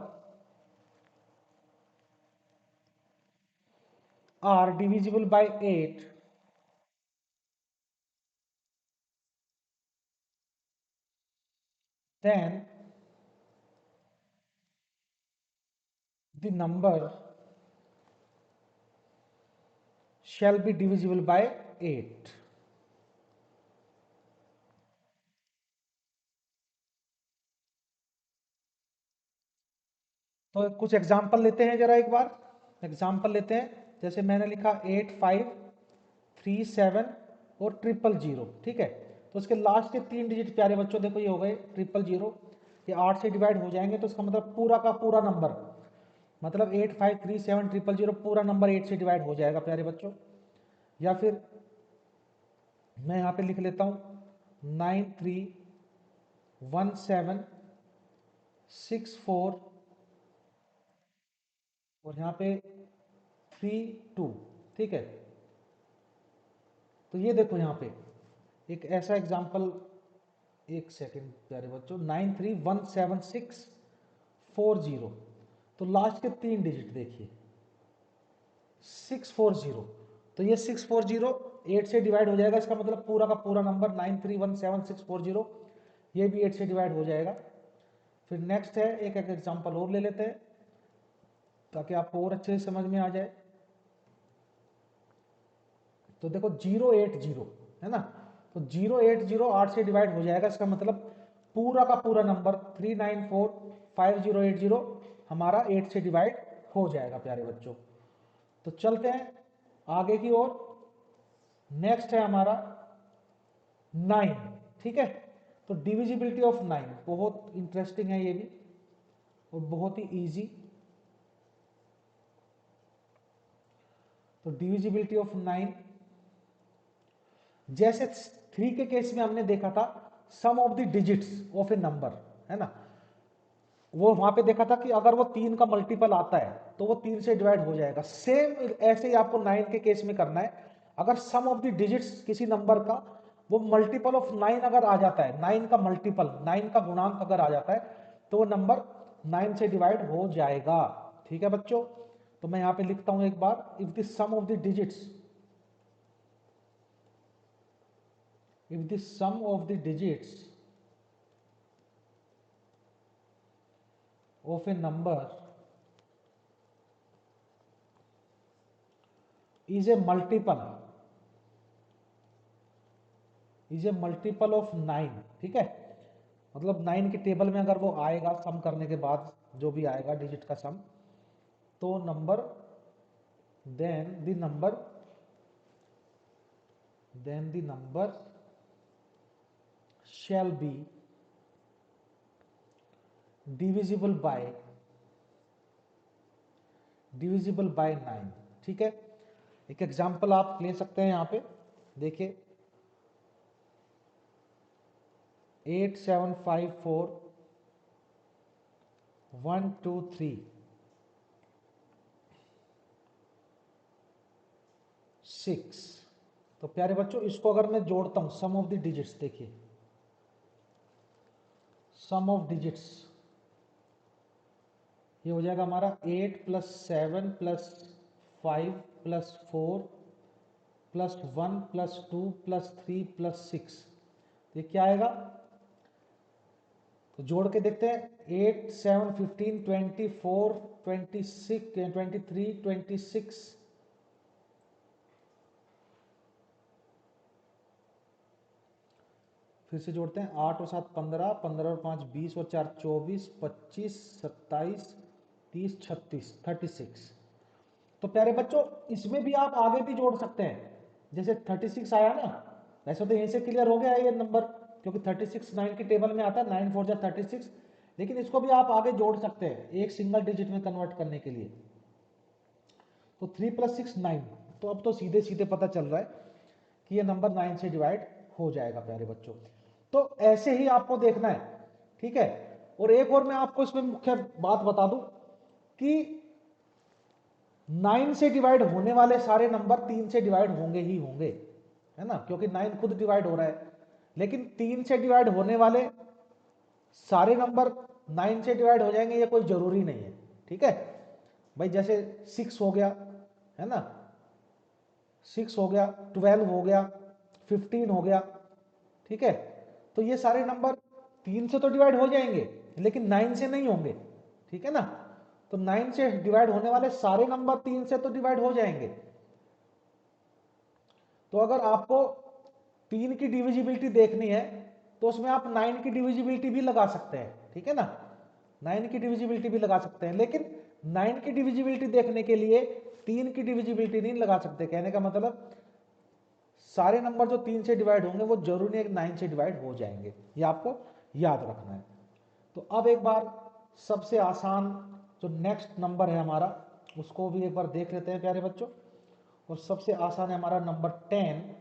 are divisible by 8, then the number shall be divisible by 8। तो कुछ एग्जाम्पल लेते हैं जरा एक बार। एग्जाम्पल लेते हैं, जैसे मैंने लिखा 8 5 3 7 और 000, ठीक है। तो उसके लास्ट के 3 डिजिट प्यारे बच्चों देखो ये हो गए 000, ये 8 से डिवाइड हो जाएंगे तो इसका मतलब पूरा का पूरा नंबर, मतलब 8 5 3 7 000 पूरा नंबर 8 से डिवाइड हो जाएगा प्यारे बच्चों। या फिर मैं यहाँ पे लिख लेता हूँ 9 3 1 7 6 4 और यहाँ पे 3 2, ठीक है। तो ये देखो यहाँ पे एक ऐसा एग्जाम्पल, एक सेकेंड प्यारे बच्चों, 931764 तो लास्ट के 3 डिजिट देखिए 640, तो ये 640 8 से डिवाइड हो जाएगा, इसका मतलब पूरा का पूरा नंबर 931764 ये भी 8 से डिवाइड हो जाएगा। फिर नेक्स्ट है एक एग्जाम्पल और ले लेते हैं ताकि आपको और अच्छे से समझ में आ जाए। तो देखो 080 है ना, तो 080 8 से डिवाइड हो जाएगा, इसका मतलब पूरा का पूरा नंबर 3945080 हमारा 8 से डिवाइड हो जाएगा प्यारे बच्चों। तो चलते हैं आगे की ओर। नेक्स्ट है हमारा 9, ठीक है। तो डिविजिबिलिटी ऑफ 9 बहुत इंटरेस्टिंग है ये भी और बहुत ही इजी। तो डिविजिबिलिटी ऑफ 9, जैसे 3 के केस में हमने देखा था sum of the digits of a number, है ना, वो वहां पे देखा था कि अगर वो 3 का मल्टीपल आता है तो वो 3 से डिवाइड हो जाएगा। सेम ऐसे ही आपको 9 के केस में करना है। अगर सम ऑफ द डिजिट्स किसी नंबर का वो मल्टीपल ऑफ 9 अगर आ जाता है, 9 का मल्टीपल 9 का गुणांक अगर आ जाता है तो वो नंबर 9 से डिवाइड हो जाएगा, ठीक है बच्चों। तो मैं यहां पे लिखता हूं एक बार, if the sum of the digits, if the sum of the digits of a number is a multiple of 9, ठीक है। मतलब 9 के टेबल में अगर वो आएगा सम करने के बाद जो भी आएगा डिजिट का सम, तो number then the number shall be divisible by 9, ठीक है। एक एग्जांपल आप ले सकते हैं यहाँ पे, देखिए 8754 1 2 3 6। तो प्यारे बच्चों इसको अगर मैं जोड़ता हूं सम ऑफ द डिजिट्स, देखिए सम ऑफ डिजिट्स ये हो जाएगा हमारा 8 + 7 + 5 + 4 + 1 + 2 + 3 + 6, ये क्या आएगा। तो जोड़ के देखते हैं 8 7 15 24 26 23 26, फिर से जोड़ते हैं 8 और 7 15 15 और 5 20 और 4 24 25 27 30 36 36। तो प्यारे बच्चों इसमें भी आप आगे भी जोड़ सकते हैं, जैसे 36 आया ना, वैसे तो यहीं से क्लियर हो गया ये नंबर, क्योंकि 36 9 के टेबल में आता है, 9 4 जा 36, लेकिन इसको भी आप आगे जोड़ सकते हैं एक सिंगल डिजिट में कन्वर्ट करने के लिए। तो 3 + 6 9, तो अब तो सीधे सीधे पता चल रहा है कि ये नंबर 9 से डिवाइड हो जाएगा प्यारे बच्चों। तो ऐसे ही आपको देखना है, ठीक है। और एक और मैं आपको इसमें मुख्य बात बता दूं कि 9 से डिवाइड होने वाले सारे नंबर 3 से डिवाइड होंगे ही होंगे, है ना, क्योंकि 9 खुद डिवाइड हो रहा है। लेकिन 3 से डिवाइड होने वाले सारे नंबर 9 से डिवाइड हो जाएंगे ये कोई जरूरी नहीं है, ठीक है भाई। जैसे 6 हो गया, है ना, 6 हो गया, 12 हो गया, 15 हो गया, ठीक है। तो ये सारे नंबर 3 से तो डिवाइड हो जाएंगे लेकिन 9 से नहीं होंगे, ठीक है ना। तो तो 9 से डिवाइड होने वाले सारे नंबर 3 से तो डिवाइड हो जाएंगे। तो अगर आपको 3 की डिविजिबिलिटी देखनी है तो उसमें आप 9 की डिविजिबिलिटी भी लगा सकते हैं, ठीक है ना, 9 की डिविजिबिलिटी भी लगा सकते हैं, लेकिन 9 की डिविजिबिलिटी देखने के लिए 3 की डिविजिबिलिटी नहीं लगा सकते। कहने का मतलब सारे नंबर जो 3 से डिवाइड होंगे वो जरूरी है 9 से डिवाइड हो जाएंगे, ये आपको याद रखना है। तो अब एक बार सबसे आसान जो नेक्स्ट नंबर है हमारा उसको भी एक बार देख लेते हैं प्यारे बच्चों। और सबसे आसान है हमारा नंबर 10।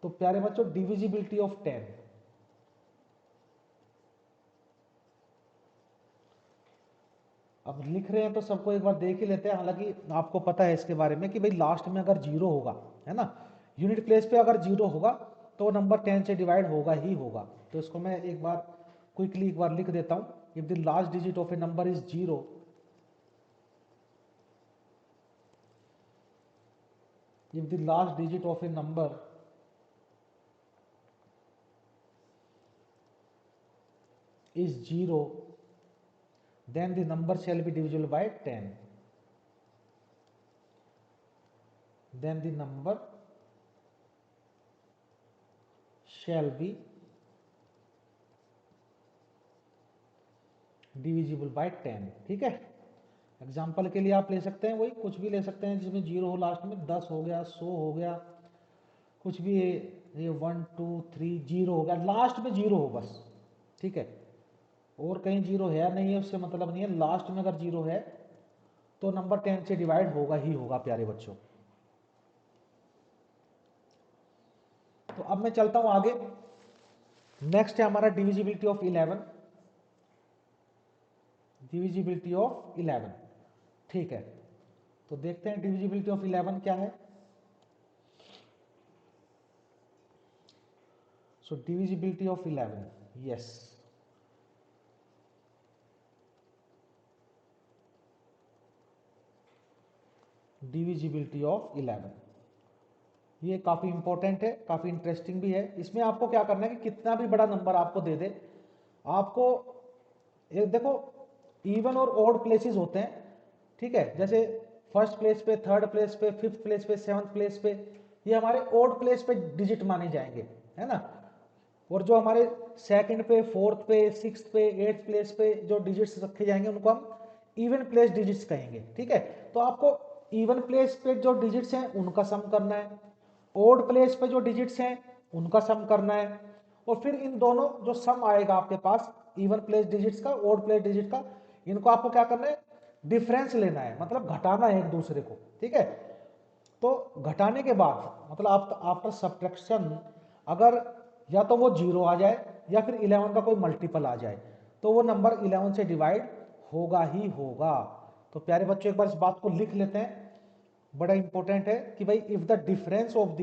तो प्यारे बच्चों डिविजिबिलिटी ऑफ 10, अब लिख रहे हैं तो सबको एक बार देख ही लेते हैं। हालांकि आपको पता है इसके बारे में कि भाई लास्ट में अगर जीरो होगा, है ना, यूनिट प्लेस पे अगर जीरो होगा तो नंबर 10 से डिवाइड होगा ही होगा। तो इसको मैं एक बार क्विकली एक बार लिख देता हूं। If the last digit of a number is zero, if the last digit of a number is 0, then the number shall be divisible by 10, then the number shall be divisible by 10। ठीक है, example के लिए आप ले सकते हैं, वही कुछ भी ले सकते हैं जिसमें जीरो हो लास्ट में, 10 हो गया, 100 हो गया, कुछ भी, ये 1 2 3 जीरो हो गया, लास्ट में जीरो हो बस, ठीक है, और कहीं जीरो है नहीं है उससे मतलब नहीं है, लास्ट में अगर जीरो है तो नंबर 10 से डिवाइड होगा ही होगा प्यारे बच्चों। तो अब मैं चलता हूं आगे। नेक्स्ट है हमारा डिविजिबिलिटी ऑफ 11, डिविजिबिलिटी ऑफ 11, ठीक है। तो देखते हैं डिविजिबिलिटी ऑफ 11 क्या है। So divisibility of 11, yes, divisibility of 11, ये काफी इंपॉर्टेंट है, काफी इंटरेस्टिंग भी है। इसमें आपको क्या करना है कि कितना भी बड़ा नंबर आपको दे दे, आपको एक देखो इवन और ऑड प्लेसेस होते हैं, ठीक है, जैसे फर्स्ट प्लेस पे, थर्ड प्लेस पे, फिफ्थ प्लेस पे, सेवंथ प्लेस पे, ये हमारे ऑड प्लेस पे डिजिट माने जाएंगे, है ना। और जो हमारे सेकंड पे, फोर्थ पे, सिक्स्थ पे, एट्थ प्लेस पे जो डिजिट्स रखे जाएंगे उनको हम इवन प्लेस डिजिट्स कहेंगे, ठीक है। तो आपको इवन प्लेस पे जो डिजिट्स हैं उनका सम करना है, ओड प्लेस पे जो डिजिट्स हैं उनका सम करना है, और फिर इन दोनों जो सम आएगा आपके पास इवन प्लेस डिजिट्स का, ओड प्लेस डिजिट का, इनको आपको क्या करना है, डिफरेंस लेना है, मतलब घटाना है एक दूसरे को, ठीक है। तो घटाने के बाद मतलब आफ्टर सब्ट्रैक्शन अगर या तो वो जीरो आ जाए या फिर 11 का कोई मल्टीपल आ जाए तो वो नंबर 11 से डिवाइड होगा ही होगा। तो प्यारे बच्चों एक बार इस बात को लिख लेते हैं, बड़ा इंपॉर्टेंट है कि भाई if the difference of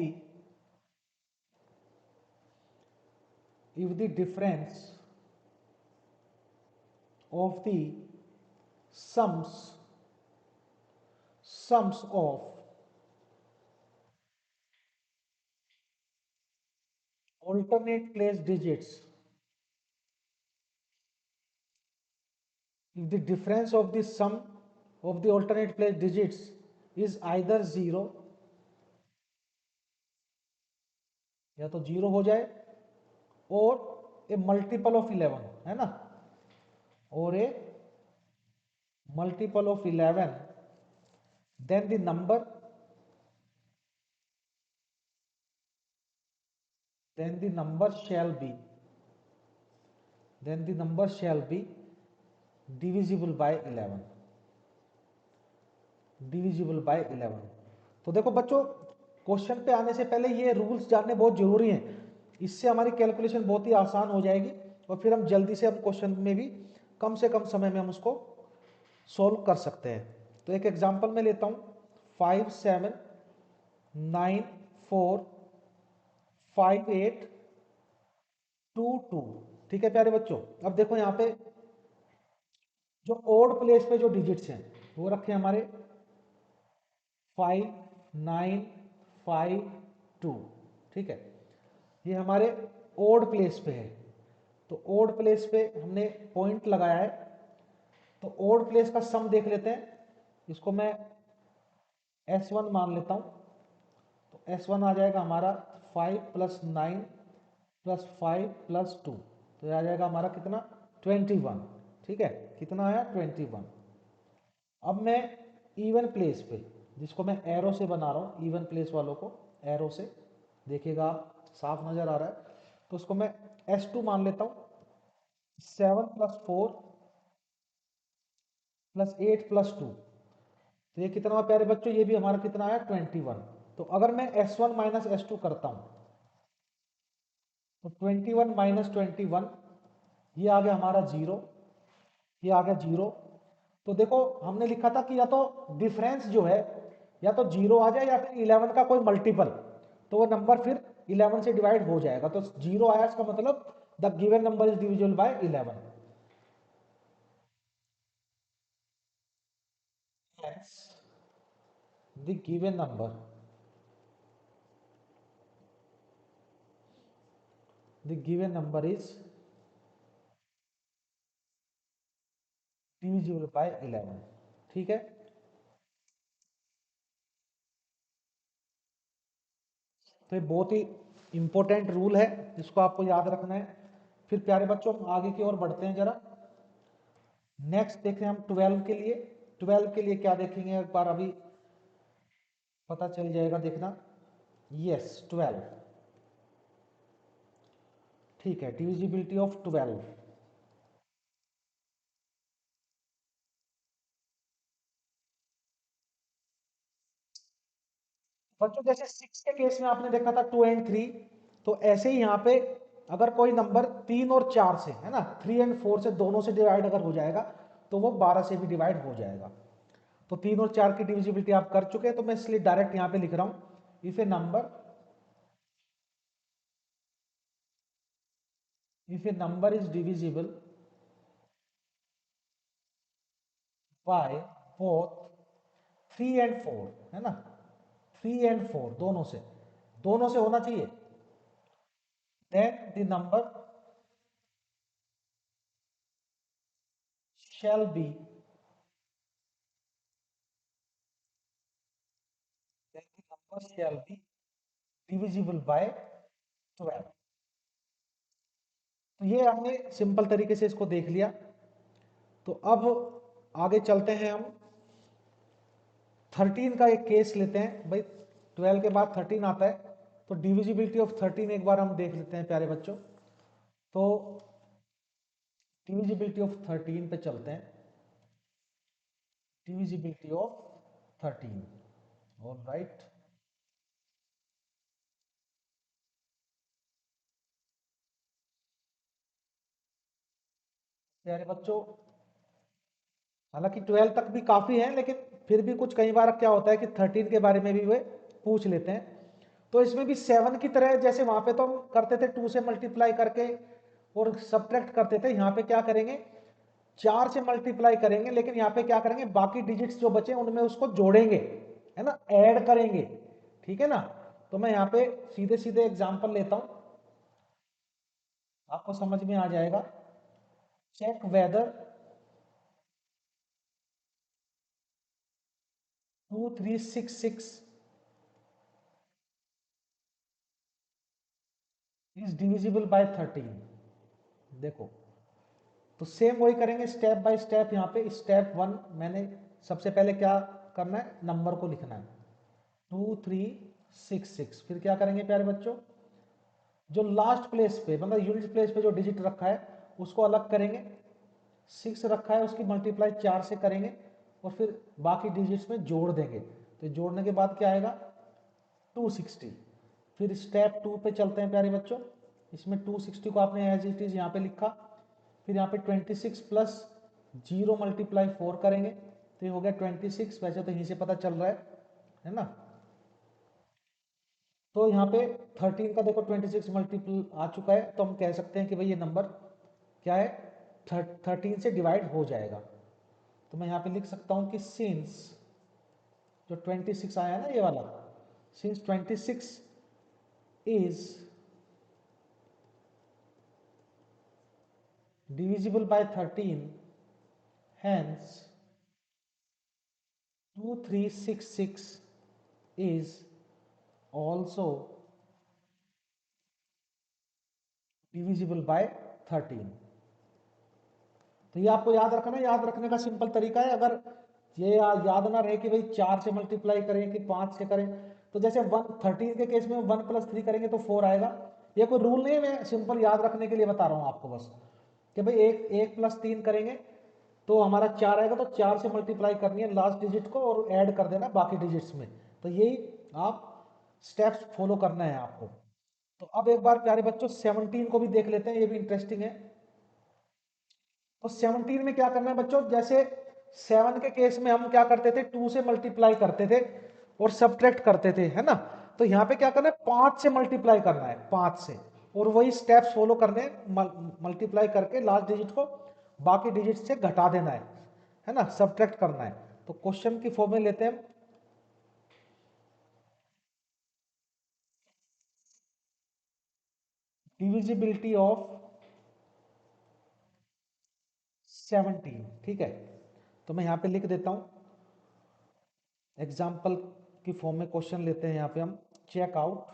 the sums sums of alternate place digits, if the difference of the sum of the alternate place digits is either 0, या तो 0 हो जाए, और ए मल्टीपल ऑफ 11, है ना, और ए multiple of 11, then the number then the number shall be then the number shall be divisible by 11, divisible by 11। तो देखो बच्चों क्वेश्चन पे आने से पहले ये रूल्स जानने बहुत जरूरी हैं, इससे हमारी कैलकुलेशन बहुत ही आसान हो जाएगी और फिर हम जल्दी से हम क्वेश्चन में भी कम से कम समय में हम उसको सॉल्व कर सकते हैं। तो एक एग्जांपल मैं लेता हूँ, 5 7 9 4 5 8 2 2, ठीक है प्यारे बच्चों। अब देखो यहाँ पे जो ओड प्लेस पे जो डिजिट्स हैं वो रखे हमारे 5 9 5 2, ठीक है, ये हमारे ओड प्लेस पे है। तो ओड प्लेस पे हमने पॉइंट लगाया है, तो ओड प्लेस का सम देख लेते हैं। इसको मैं S1 मान लेता हूँ। तो S1 आ जाएगा हमारा 5 + 9 + 5 + 2, तो ये आ जाएगा हमारा कितना, 21। ठीक है, कितना आया, 21। अब मैं इवन प्लेस पे, जिसको मैं एरो से बना रहा हूँ, इवन प्लेस वालों को एरो से देखिएगा आप, साफ नजर आ रहा है, तो उसको मैं S2 मान लेता हूँ। 7 + 4 + 8 + 2, तो ये कितना हुआ प्यारे बच्चों, ये भी हमारा कितना आया, 21। तो अगर मैं S1 - S2 करता हूँ, तो 21 - 21, ये आ गया हमारा 0, ये आ गया 0। तो देखो हमने लिखा था कि या तो डिफरेंस जो है या तो 0 आ जाए या फिर 11 का कोई मल्टीपल, तो वो नंबर फिर 11 से डिवाइड हो जाएगा। तो 0 आया, इसका मतलब the given number is divisible bye 11। Hence, the given number is divisible by 11। ठीक है, तो ये बहुत ही इंपॉर्टेंट रूल है, इसको आपको याद रखना है। फिर प्यारे बच्चों हम आगे की ओर बढ़ते हैं जरा। नेक्स्ट देखें हम 12 के लिए। 12 के लिए क्या देखेंगे एक बार, अभी पता चल जाएगा, देखना। यस, 12। ठीक है, डिविजिबिलिटी ऑफ 12। बच्चों जैसे 6 के केस में आपने देखा था 2 और 3, तो ऐसे ही यहाँ पे अगर कोई नंबर 3 और 4 से, है ना, 3 और 4 से, दोनों से डिवाइड अगर हो जाएगा, तो वो 12 से भी डिवाइड हो जाएगा। तो 3 और 4 की डिविजिबिलिटी आप कर चुके हैं, तो मैं इसलिए डायरेक्ट यहाँ पे लिख रहा हूँ, if a number is divisible by both 3 और 4, है ना, 3 और 4 दोनों से होना चाहिए, then the number shall be then the number shall be divisible by 12। तो ये हमने सिंपल तरीके से इसको देख लिया। तो अब आगे चलते हैं हम 13 का एक केस लेते हैं भाई। 12 के बाद 13 आता है, तो डिविजिबिलिटी ऑफ 13 एक बार हम देख लेते हैं प्यारे बच्चों। तो डिविजिबिलिटी ऑफ 13 पे चलते हैं। Divisibility of 13, all right. प्यारे बच्चों, हालांकि 12 तक भी काफी है, लेकिन फिर भी कुछ कई बार क्या होता है कि 13 के बारे में भी वे पूछ लेते हैं। तो इसमें भी 7 की तरह, जैसे वहां पे तो हम करते थे 2 से मल्टीप्लाई करके और सब्ट्रैक्ट करते थे, यहाँ पे क्या करेंगे, 4 से मल्टीप्लाई करेंगे, लेकिन यहाँ पे क्या करेंगे, बाकी डिजिट्स जो बचे उनमें उसको जोड़ेंगे, है ना, ऐड करेंगे। ठीक है ना। तो मैं यहाँ पे सीधे सीधे एग्जांपल लेता हूं, आपको समझ में आ जाएगा। Check whether 2366 is divisible by 13। देखो, तो सेम वही करेंगे स्टेप बाय स्टेप। यहाँ पे स्टेप 1, मैंने सबसे पहले क्या करना है, नंबर को लिखना है 2366। फिर क्या करेंगे प्यारे बच्चों, जो लास्ट प्लेस पे, मतलब यूनिट प्लेस पे जो डिजिट रखा है उसको अलग करेंगे। 6 रखा है, उसकी मल्टीप्लाई 4 से करेंगे और फिर बाकी डिजिट्स में जोड़ देंगे। तो जोड़ने के बाद क्या आएगा, 260। फिर स्टेप 2 पे चलते हैं प्यारे बच्चों। इसमें 260 को आपने एज इट इज यहाँ पे लिखा। फिर यहाँ पे 26 प्लस 0 मल्टीप्लाई 4 करेंगे, तो ये हो गया 26। वैसे तो यहीं से पता चल रहा है ना। तो यहाँ पे 13 का देखो 26 मल्टीपल आ चुका है, तो हम कह सकते हैं कि भाई ये नंबर क्या है, 13 से डिवाइड हो जाएगा। तो मैं यहाँ पे लिख सकता हूँ कि सिंस जो 26 आया ना ये वाला, since 26 is divisible by 13, hence 2366 is also divisible by 13। तो ये आपको याद रखना है। याद रखने का सिंपल तरीका है, अगर ये याद ना रहे कि भाई 4 से मल्टीप्लाई करें कि 5 से करें, तो जैसे 13 के केस में 1 + 3 करेंगे तो 4 आएगा। ये कोई रूल नहीं है, मैं सिंपल याद रखने के लिए बता रहा हूँ आपको बस, कि भाई 1 + 3 करेंगे तो हमारा 4 आएगा, तो 4 से मल्टीप्लाई करनी है लास्ट डिजिट को और ऐड कर देना बाकी डिजिट्स में। तो यही आप स्टेप्स फॉलो करना है आपको। तो अब एक बार प्यारे बच्चों 17 को भी देख लेते हैं, ये भी इंटरेस्टिंग है। तो 17 में क्या करना है बच्चों, जैसे 7 के केस में हम क्या करते थे, 2 से मल्टीप्लाई करते थे और सब्ट्रैक्ट करते थे, है ना। तो यहाँ पे क्या करना है, 5 से मल्टीप्लाई करना है, 5 से, और वही स्टेप्स फॉलो करने हैं, मल्टीप्लाई करके लास्ट डिजिट को बाकी डिजिट से घटा देना है ना, सब्ट्रैक्ट करना है। तो क्वेश्चन की फॉर्म में लेते हैं, डिविजिबिलिटी ऑफ 17, ठीक है। तो मैं यहाँ पे लिख देता हूँ, एग्जाम्पल की फॉर्म में क्वेश्चन लेते हैं। यहाँ पे हम check out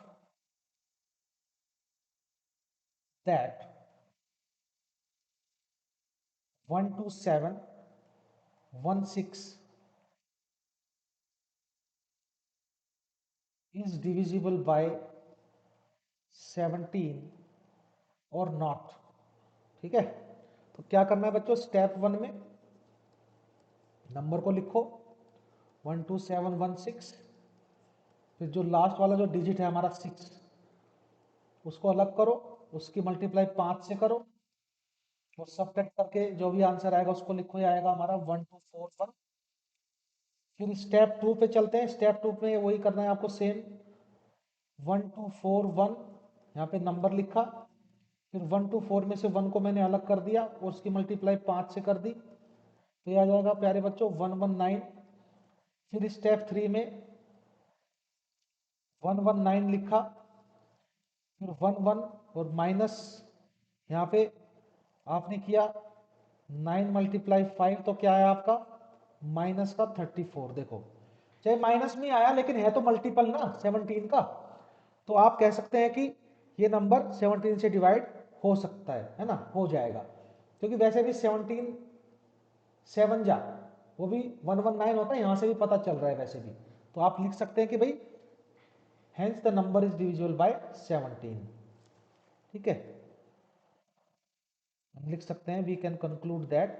that 12716 is divisible by 17 और नॉट, ठीक है। तो क्या करना है बच्चों, स्टेप 1 में नंबर को लिखो 12716, फिर जो लास्ट वाला जो डिजिट है हमारा 6, उसको अलग करो, उसकी मल्टीप्लाई 5 से करो और सब्ट्रैक्ट करके जो भी आंसर आएगा उसको लिखो, ये आएगा हमारा 1241। फिर स्टेप 2 पे चलते हैं। स्टेप 2 में वही करना है आपको सेम, 1241 यहाँ पे नंबर लिखा, फिर 124 में से 1 को मैंने अलग कर दिया और उसकी मल्टीप्लाई 5 से कर दी, तो ये आ जाएगा प्यारे बच्चों 119। फिर स्टेप 3 में 119 लिखा, फिर 11 और माइनस, यहाँ पे आपने किया 9 × 5, तो क्या है आपका माइनस का 34। देखो चाहे माइनस में आया लेकिन है तो मल्टीपल ना 17 का, तो आप कह सकते हैं कि ये नंबर 17 से डिवाइड हो सकता है ना, हो जाएगा। क्योंकि वैसे भी 17 7 जा, वो भी 119 होता है, यहाँ से भी पता चल रहा है वैसे भी। तो आप लिख सकते हैं कि भाई hence the number is divisible by 17, ठीक है। हम लिख सकते हैं we can conclude that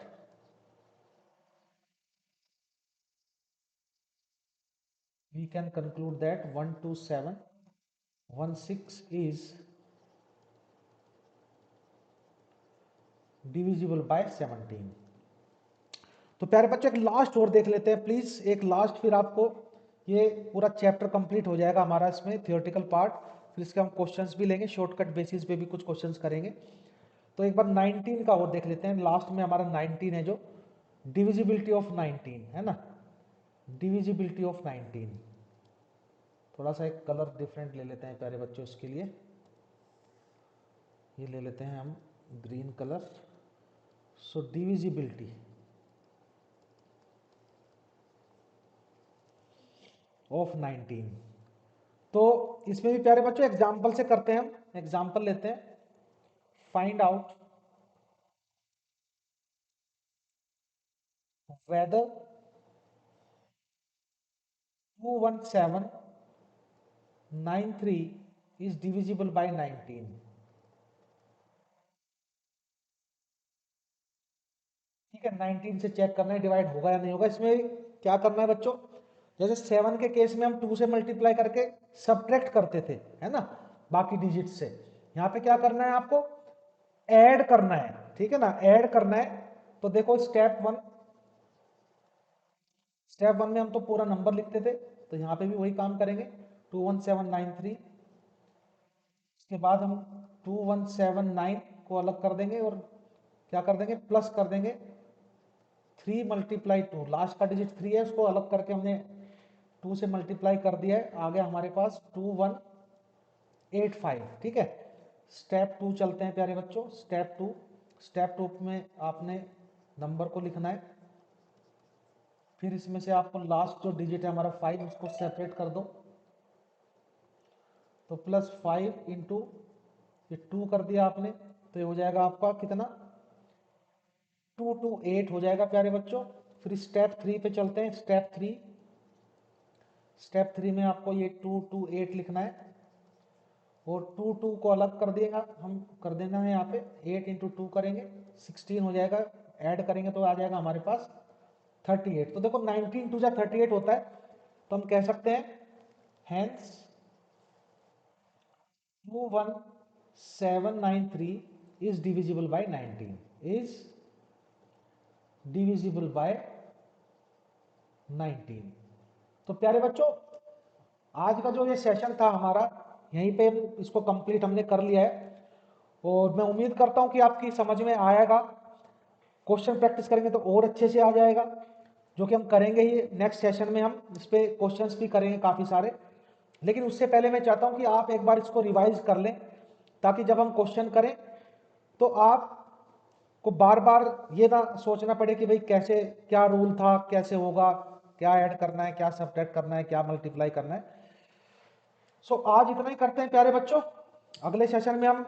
we can conclude that 12716 is divisible by 17। तो प्यारे बच्चों एक लास्ट और देख लेते हैं प्लीज, एक लास्ट, फिर आपको ये पूरा चैप्टर कंप्लीट हो जाएगा हमारा इसमें थियोरेटिकल पार्ट। फिर इसके हम क्वेश्चंस भी लेंगे, शॉर्टकट बेसिस पे भी कुछ क्वेश्चंस करेंगे। तो एक बार 19 का और देख लेते हैं, लास्ट में हमारा 19 है जो डिविजिबिलिटी ऑफ 19, है ना, डिविजिबिलिटी ऑफ 19। थोड़ा सा एक कलर डिफरेंट ले लेते हैं प्यारे बच्चों इसके लिए, ये ले लेते हैं हम green colour. So divisibility of 19, तो इसमें भी प्यारे बच्चों एग्जाम्पल से करते हैं, हम एग्जाम्पल लेते हैं। Find out whether 21793 is divisible by 19। ठीक है, 19 से चेक करना है डिवाइड होगा या नहीं होगा। इसमें क्या करना है बच्चों, जैसे 7 के केस में हम 2 से मल्टीप्लाई करके सब्ट्रैक्ट करते थे, है ना, बाकी डिजिट से। यहाँ पे क्या करना है आपको, ऐड करना है, ठीक है ना, ऐड करना है। तो देखो स्टेप 1 में हम तो पूरा नंबर लिखते थे, तो यहाँ पे भी वही काम करेंगे 21793। उसके बाद हम 2179 को अलग कर देंगे और क्या कर देंगे, प्लस कर देंगे 3 × 2, लास्ट का डिजिट 3 है, उसको अलग करके हमने 2 से मल्टीप्लाई कर दिया है, आ गया हमारे पास 2185, ठीक है। स्टेप 2 चलते हैं प्यारे बच्चों, स्टेप 2 स्टेप 2 में आपने नंबर को लिखना है, फिर इसमें से आपको लास्ट जो डिजिट है हमारा 5 उसको सेपरेट कर दो, तो +5 इंटू ये 2 कर दिया आपने, तो ये हो जाएगा आपका कितना 2 to 8 हो जाएगा प्यारे बच्चों। फिर स्टेप 3 पे चलते हैं। स्टेप 3 में आपको ये 2 to 8 लिखना है और 2 को अलग कर देगा, हम कर देना है यहाँ पे 8 इंटू 2 करेंगे 16 हो जाएगा, ऐड करेंगे तो आ जाएगा हमारे पास 38। तो देखो 19 टू जा 38 होता है, तो हम कह सकते हैं hence 21793 is divisible by 19, is divisible by 19। तो प्यारे बच्चों आज का जो ये सेशन था हमारा यहीं पे इसको कंप्लीट हमने कर लिया है और मैं उम्मीद करता हूं कि आपकी समझ में आएगा। क्वेश्चन प्रैक्टिस करेंगे तो और अच्छे से आ जाएगा, जो कि हम करेंगे ही। नेक्स्ट सेशन में हम इस पे क्वेश्चंस भी करेंगे काफ़ी सारे, लेकिन उससे पहले मैं चाहता हूं कि आप एक बार इसको रिवाइज कर लें, ताकि जब हम क्वेश्चन करें तो आप को बार बार ये ना सोचना पड़े कि भाई कैसे, क्या रूल था, कैसे होगा, क्या ऐड करना है, क्या सब्ट्रैक्ट करना है, क्या मल्टीप्लाई करना है। सो आज इतना ही करते हैं प्यारे बच्चों, अगले सेशन में हम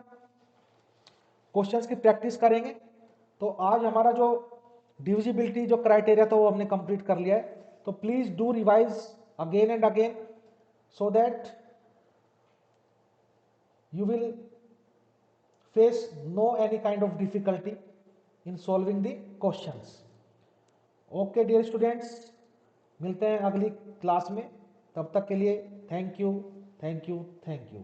क्वेश्चंस की प्रैक्टिस करेंगे। तो आज हमारा जो डिविजिबिलिटी जो क्राइटेरिया था वो हमने कंप्लीट कर लिया है। तो please do revise again and again so that you will face no any kind of difficulty in solving the questions. Okay dear students, मिलते हैं अगली क्लास में, तब तक के लिए thank you, thank you, thank you.